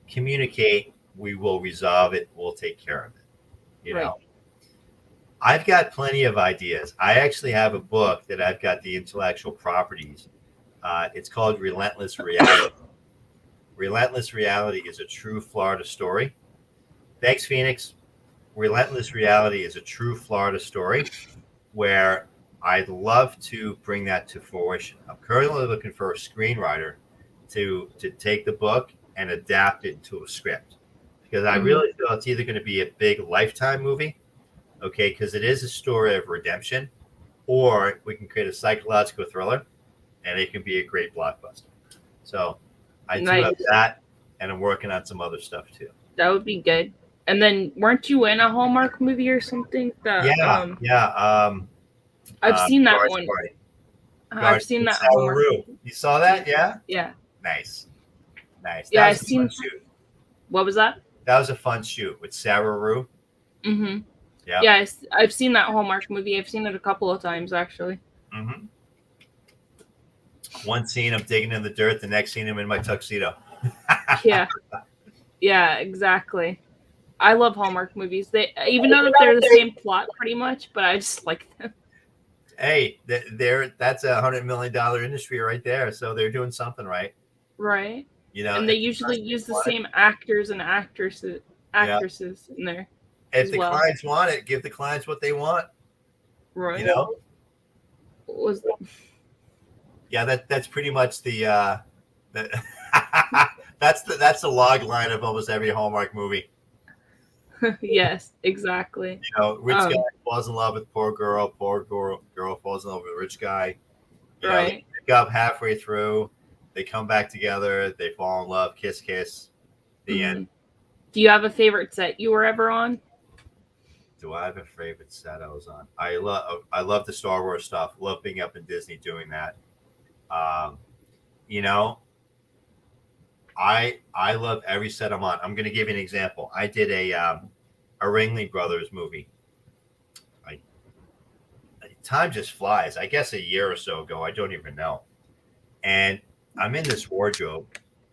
communicate. We will resolve it. We'll take care of it. You Right. know, I've got plenty of ideas. I actually have a book that I've got the intellectual properties. It's called Relentless Reality. Relentless Reality is a true Florida story. Thanks, Phoenix. Relentless Reality is a true Florida story where I'd love to bring that to fruition. I'm currently looking for a screenwriter to take the book and adapt it into a script, because I Mm-hmm. really feel it's either going to be a big Lifetime movie, okay, because it is a story of redemption, or we can create a psychological thriller, and it can be a great blockbuster. So I do have Nice. that, and I'm working on some other stuff too. That would be good. And then weren't you in a Hallmark movie or something that Yeah, yeah. I've seen that Garage one. Party, I've Garage seen with that Hallmark Rue. movie. You saw that? Yeah. Yeah. Nice, nice. Yeah, That I've was a fun seen shoot. what was that? That was a fun shoot with Sarah Rue. Mm-hmm. Yep. Yeah, I've seen that Hallmark movie. I've seen it a couple of times actually. Mm-hmm. One scene, I'm digging in the dirt. The next scene, I'm in my tuxedo. Yeah. Yeah, exactly. I love Hallmark movies. They even though that they're the same plot pretty much, but I just like them. Hey, that's $100 million industry right there. So they're doing something right. Right. You know, And they if the usually customers use the want it, same actors and yeah. actresses in there If as the well. clients want it, give the clients what they want. Right. You know, Was yeah. That's pretty much the that's the log line of almost every Hallmark movie. yes, exactly. Rich guy falls in love with poor girl falls in love with a rich guy. They Right. pick up halfway through, they come back together, they fall in love, kiss, kiss, the end. Hmm. Do you have a favorite set you were ever on? Do I have a favorite set I was on? I love the Star Wars stuff. Love being up in Disney doing that. Um, you know, I love every set I'm on. I'm going to give you an example. I did a Ringling Brothers movie. I Time just flies. I guess a year or so ago. I don't even know. And I'm in this wardrobe,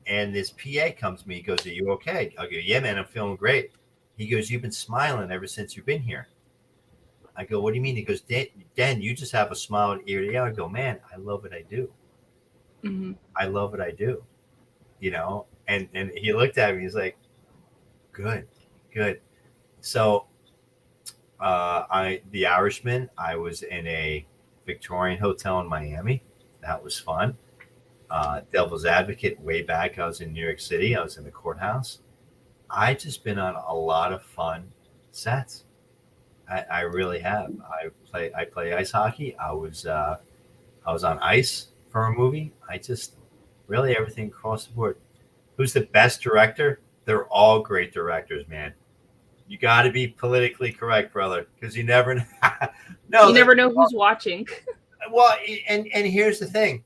and this PA comes to me. He goes, "Are you okay?" I go, "Yeah, man, I'm feeling great." He goes, "You've been smiling ever since you've been here." I go, "What do you mean?" He goes, Den, you just have a smile ear to ear." I go, "Man, I love what I do. Hmm. I love what I do." And he looked at me. He's like, "Good, good." So, The Irishman. I was in a Victorian hotel in Miami. That was fun. Devil's Advocate. Way back, I was in New York City. I was in the courthouse. I just been on a lot of fun sets. I really have. I play ice hockey. I was on ice for a movie. I just really everything across the board. Who's the best director? They're all great directors, man. You got to be politically correct, brother, because you never know. No, You never know who's watching. well, and here's the thing.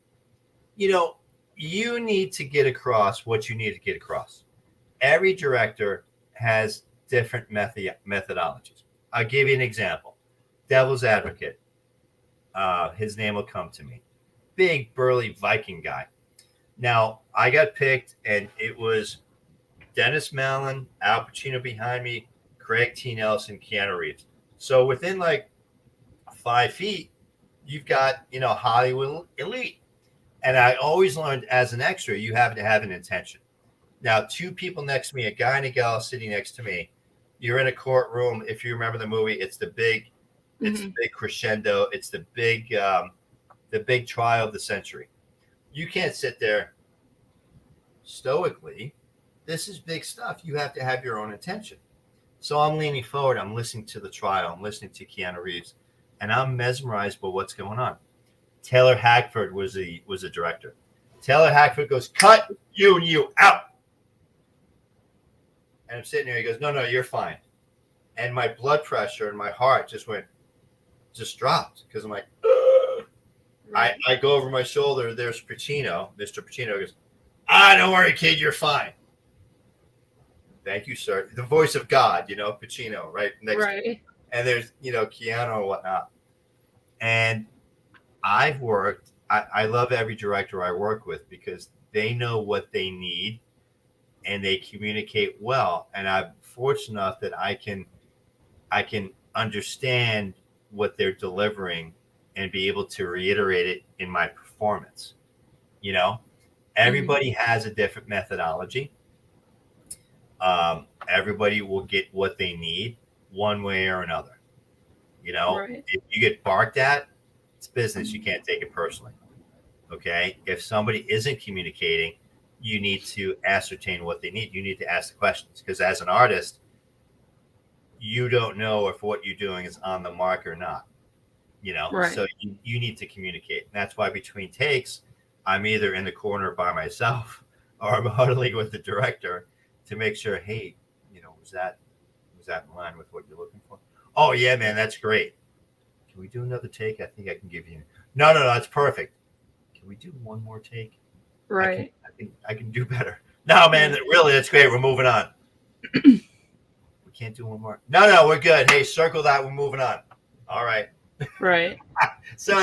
You know, you need to get across what you need to get across. Every director has different methodologies. I'll give you an example. Devil's Advocate. His name will come to me. Big burly Viking guy. Now I got picked, and it was Dennis Mallen, Al Pacino behind me, Craig T. Nelson, Keanu Reeves. So within like 5 feet, you've got Hollywood elite. And I always learned as an extra, you have to have an intention. Now, two people next to me, a guy and a gal sitting next to me. You're in a courtroom. If you remember the movie, it's the Hmm. big crescendo. It's the big trial of the century. You can't sit there stoically. This is big stuff. You have to have your own attention. So I'm leaning forward. I'm listening to the trial. I'm listening to Keanu Reeves, and I'm mesmerized by what's going on. Taylor Hackford was a director. Taylor Hackford goes, "Cut, you and you out." And I'm sitting there. He goes, "No, no, you're fine." And my blood pressure and my heart just dropped because I'm like, "Ugh." I, Right. I go over my shoulder. There's Pacino. Mr. Pacino goes, "Ah, don't worry, kid, you're fine." Thank you, sir. The voice of God, Pacino, right next to me. Right. And there's, Keanu and whatnot. And I've worked, I love every director I work with because they know what they need and they communicate well. And I'm fortunate enough that I can understand what they're delivering and be able to reiterate it in my performance. You know, Hmm. everybody has a different methodology. Everybody will get what they need one way or another. Right. If you get barked at, It's business. You can't take it personally. Okay. If somebody isn't communicating, you need to ascertain what they need. You need to ask the questions, because as an artist, you don't know if what you're doing is on the mark or not. Right. So you need to communicate. And that's why between takes, I'm either in the corner by myself or I'm huddling with the director to make sure, hey, was that in line with what you're looking for? Oh yeah, man, that's great. Can we do another take? I think I can give you. No, that's perfect. Can we do one more take? Right. I can do better. No, man, really, that's great. We're moving on. We can't do one more. No, we're good. Hey, circle that. We're moving on. All right. Right. So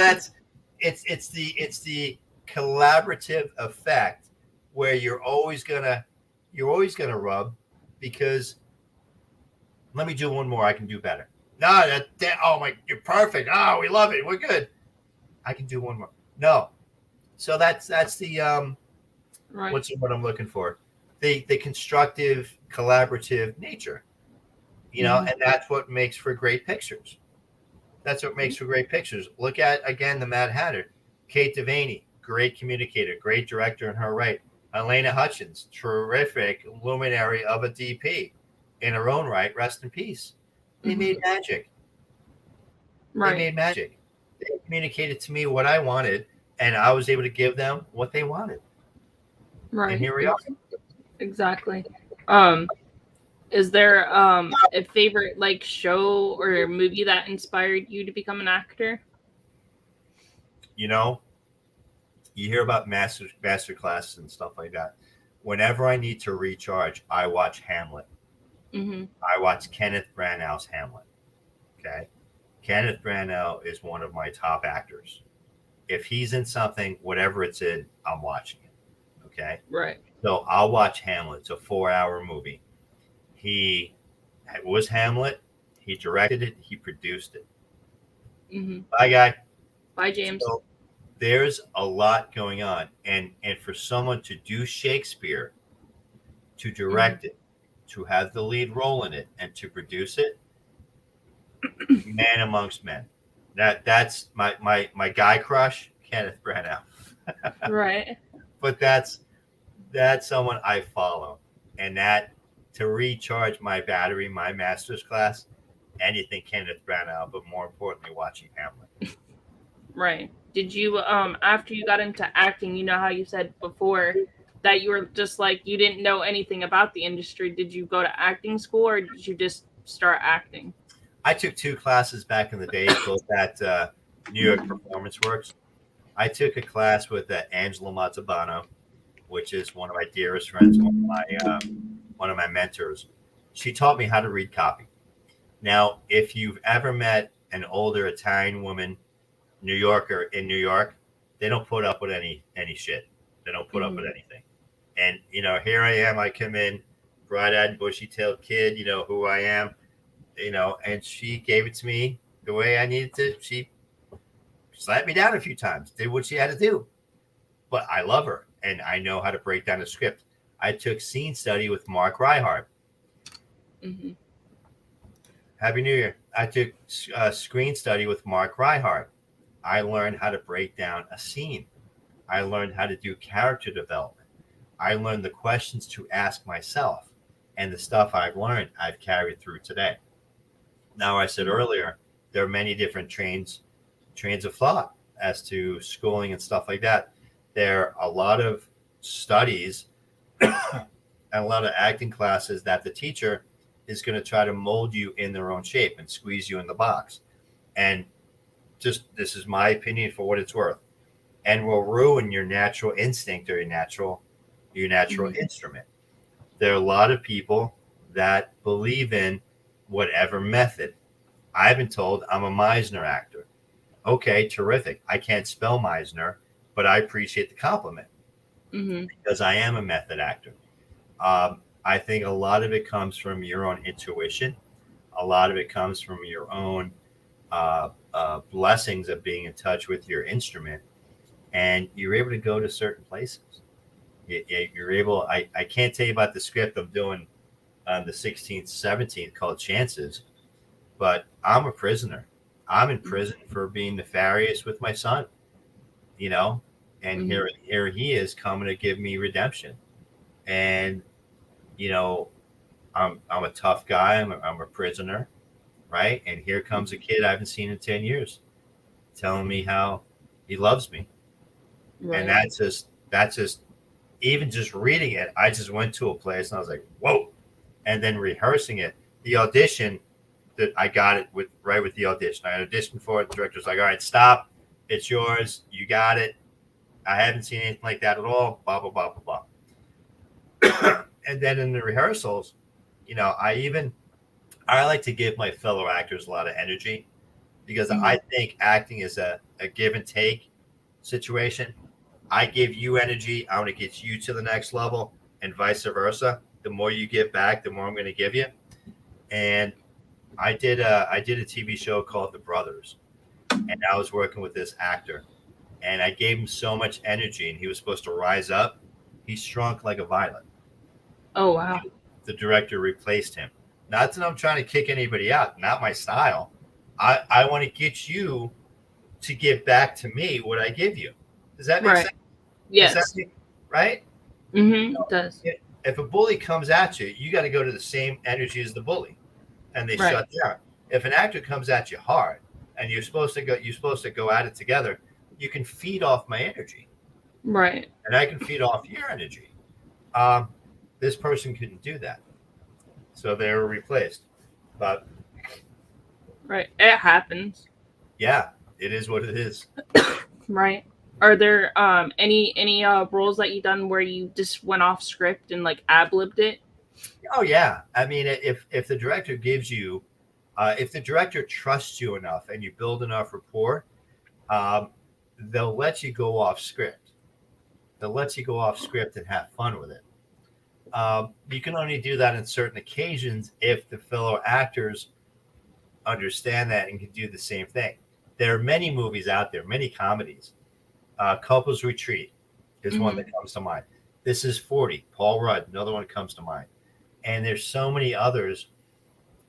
it's the collaborative effect where you're always gonna rub, because let me do one more. I can do better. No, oh my, you're perfect. Oh, we love it. We're good. I can do one more. No. So that's the Right. what's what I'm looking for. The constructive, collaborative nature. And that's what makes for great pictures. That's what makes for great pictures. Look at, again, the Mad Hatter. Kate Devaney, great communicator, great director in her right. Elena Hutchins, terrific luminary of a DP in her own right. Rest in peace. They made magic. Right. They made magic. They communicated to me what I wanted, and I was able to give them what they wanted. Right. And here we are. Exactly. Is there a favorite like show or movie that inspired you to become an actor? You hear about master classes and stuff like that. Whenever I need to recharge, I watch Hamlet. I watch Kenneth Branagh's Hamlet. Okay. Kenneth Branagh is one of my top actors. If he's in something, whatever it's in, I'm watching it. Okay. Right. So I'll watch Hamlet. It's a 4-hour movie. He was Hamlet. He directed it. He produced it. Bye, guy. Bye, James. So there's a lot going on. And for someone to do Shakespeare, to direct it, to have the lead role in it, and to produce it, man amongst men. That's my guy crush, Kenneth Branagh. Right. But that's someone I follow, and that to recharge my battery, my master's class, anything Kenneth Branagh, but more importantly, watching Hamlet. Right. Did you after you got into acting, how you said before that you were just like you didn't know anything about the industry? Did you go to acting school or did you just start acting? I took 2 classes back in the day, both at New York Performance Works. I took a class with Angela Montalbano, which is one of my dearest friends, one of my mentors. She taught me how to read copy. Now, if you've ever met an older Italian woman, New Yorker in New York, they don't put up with any shit. They don't put up with anything. And here I am. I come in, bright-eyed, bushy-tailed kid. Who I am. And she gave it to me the way I needed to. She slapped me down a few times, did what she had to do. But I love her, and I know how to break down a script. I took scene study with Mark Reihart. Happy New Year. I took screen study with Mark Reihart. I learned how to break down a scene. I learned how to do character development. I learned the questions to ask myself, and the stuff I've learned, I've carried through today. Now, I said earlier, there are many different trains of thought as to schooling and stuff like that. There are a lot of studies and a lot of acting classes that the teacher is going to try to mold you in their own shape and squeeze you in the box. And just, this is my opinion for what it's worth, and will ruin your natural instinct or your natural instrument. There are a lot of people that believe in whatever method. I've been told I'm a Meisner actor. Okay, terrific. I can't spell Meisner, but I appreciate the compliment because I am a method actor. I think a lot of it comes from your own intuition. A lot of it comes from your own blessings of being in touch with your instrument, and you're able to go to certain places. You're able. I can't tell you about the script I'm doing on the 16th, 17th called Chances, but I'm a prisoner. I'm in prison for being nefarious with my son, you know, and here he is coming to give me redemption. And, you know, I'm a tough guy. I'm a prisoner, right? And here comes a kid I haven't seen in 10 years telling me how he loves me. Right. And that's just even just reading it, I just went to a place and I was like, whoa. And then rehearsing it, the audition, that I got it with the audition. I auditioned for it. The director's like, all right, stop. It's yours. You got it. I haven't seen anything like that at all. Blah, blah, blah, blah, blah. And then in the rehearsals, you know, I like to give my fellow actors a lot of energy because I think acting is a give and take situation. I give you energy, I want to get you to the next level, and vice versa. The more you give back, the more I'm going to give you. And I did a TV show called The Brothers, and I was working with this actor, and I gave him so much energy, and he was supposed to rise up. He shrunk like a violet. Oh wow. The director replaced him. Not that I'm trying to kick anybody out, not my style. I want to get you to give back to me what I give you. Does that make sense? Yes. Right? It does. If a bully comes at you, you got to go to the same energy as the bully, and they shut down. If an actor comes at you hard, and you're supposed to go at it together, you can feed off my energy, right? And I can feed off your energy. This person couldn't do that, so they were replaced. But right, it happens. Yeah, it is what it is. Right. Are there any roles that you done where you just went off script and like ad-libbed it? Oh yeah, I mean, if the director gives you, if the director trusts you enough and you build enough rapport, they'll let you go off script. They'll let you go off script and have fun with it. You can only do that on certain occasions if the fellow actors understand that and can do the same thing. There are many movies out there, many comedies. Couples Retreat is one that comes to mind. This is 40, Paul Rudd, another one comes to mind. And there's so many others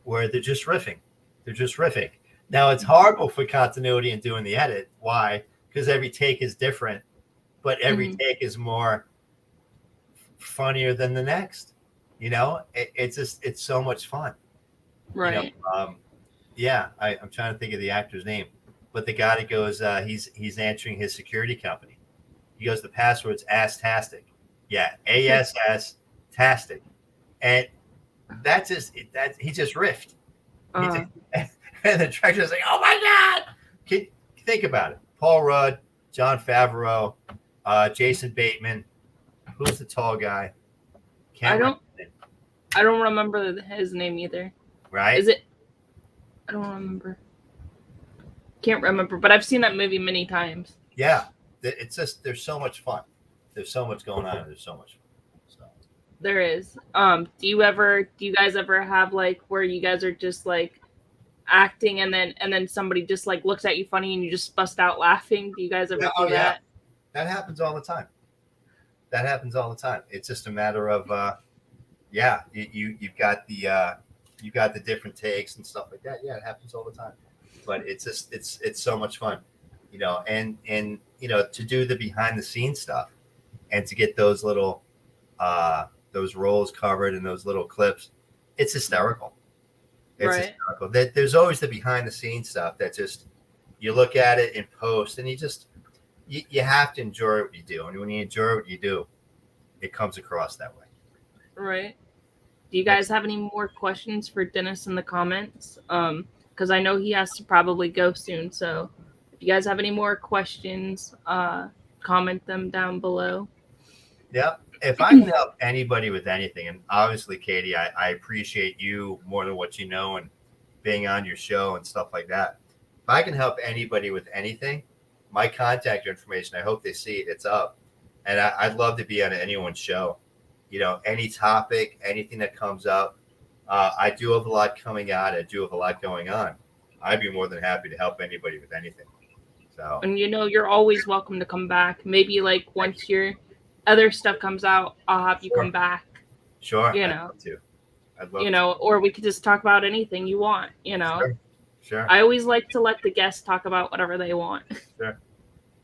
where they're just riffing. They're just riffing. Now, it's horrible for continuity and doing the edit. Why? Because every take is different, but every take is more funnier than the next. You know, it's so much fun. Right. You know, I'm trying to think of the actor's name, but the guy that goes, he's answering his security company. He goes, the password's ass-tastic. Yeah, ASS-tastic. And he just riffed. And the director's like, oh my God. Think about it. Paul Rudd, Jon Favreau, Jason Bateman. Who's the tall guy? I don't remember his name either. Right? Is it? I don't remember. Can't remember, but I've seen that movie many times. Yeah. It's just, there's so much fun. There's so much going on. There's so much fun. So. There is. Do you guys ever have like where you guys are just like acting and then somebody just like looks at you funny and you just bust out laughing? Do you guys ever do that? Yeah. That happens all the time. It's just a matter of you've got the different takes and stuff like that. Yeah, it happens all the time. But it's just it's so much fun, you know, and you know, to do the behind the scenes stuff and to get those little those roles covered and those little clips, it's hysterical. It's hysterical. There's always the behind the scenes stuff that just you look at it in post and you have to enjoy what you do. And when you enjoy what you do, it comes across that way. Right. Do you guys have any more questions for Dennis in the comments? Because I know he has to probably go soon. So if you guys have any more questions, comment them down below. Yeah. If I can help anybody with anything, and obviously, Katie, I appreciate you more than what you know and being on your show and stuff like that. If I can help anybody with anything, my contact information, I hope they see it. It's up. And I'd love to be on anyone's show. You know, any topic, anything that comes up. I do have a lot coming out. I do have a lot going on. I'd be more than happy to help anybody with anything. So. And, you know, you're always welcome to come back. Maybe, like, once your other stuff comes out, I'll have you come back. Sure. You know. I'd love to. You know, or we could just talk about anything you want, you know. Sure. I always like to let the guests talk about whatever they want. Sure.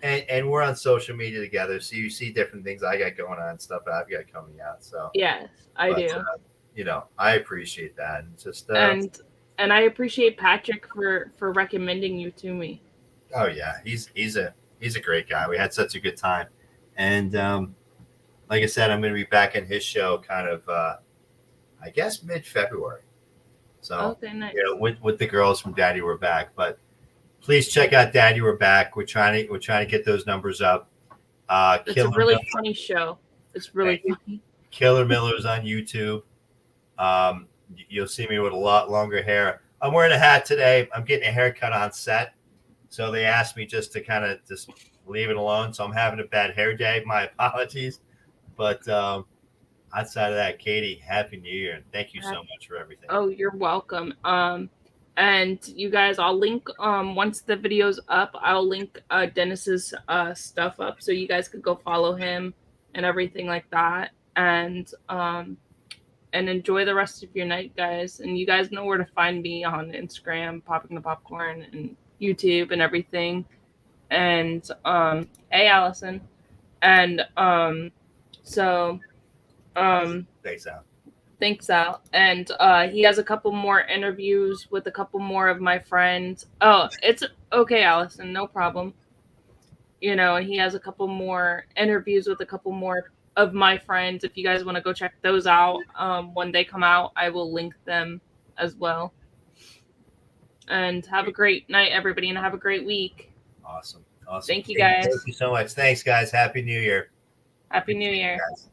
And we're on social media together, so you see different things I got going on, stuff I've got coming out. So, Yes, I but do. I appreciate that. And just And I appreciate Patrick for recommending you to me. oh yeah, he's a great guy. We had such a good time, and like I said, I'm going to be back in his show, kind of I guess mid-February. So Okay, nice. with the girls from Daddy We're Back, but please check out Daddy We're Back. We're trying to get those numbers up. It's a really funny show. It's really funny. Killer Miller's on YouTube. You'll see me with a lot longer hair. I'm wearing a hat today. I'm getting a haircut on set. So they asked me just to kind of just leave it alone. So I'm having a bad hair day. My apologies. But outside of that, Katie, Happy New Year. And thank you so much for everything. Oh, you're welcome. And you guys, I'll link once the video's up, I'll link Dennis's stuff up so you guys could go follow him and everything like that. And enjoy the rest of your night, guys. And you guys know where to find me on Instagram, Popping the Popcorn, and YouTube and everything. And hey, Allison. And so Thanks, Al. Thanks, Al. And he has a couple more interviews with a couple more of my friends. Oh, it's okay, Allison, no problem. And he has a couple more interviews with a couple more of my friends. If you guys want to go check those out, when they come out, I will link them as well. And have a great night, everybody, and have a great week. Awesome. Thank you, guys. Thank you so much. Thanks, guys. Happy New Year. Happy New Year. Guys.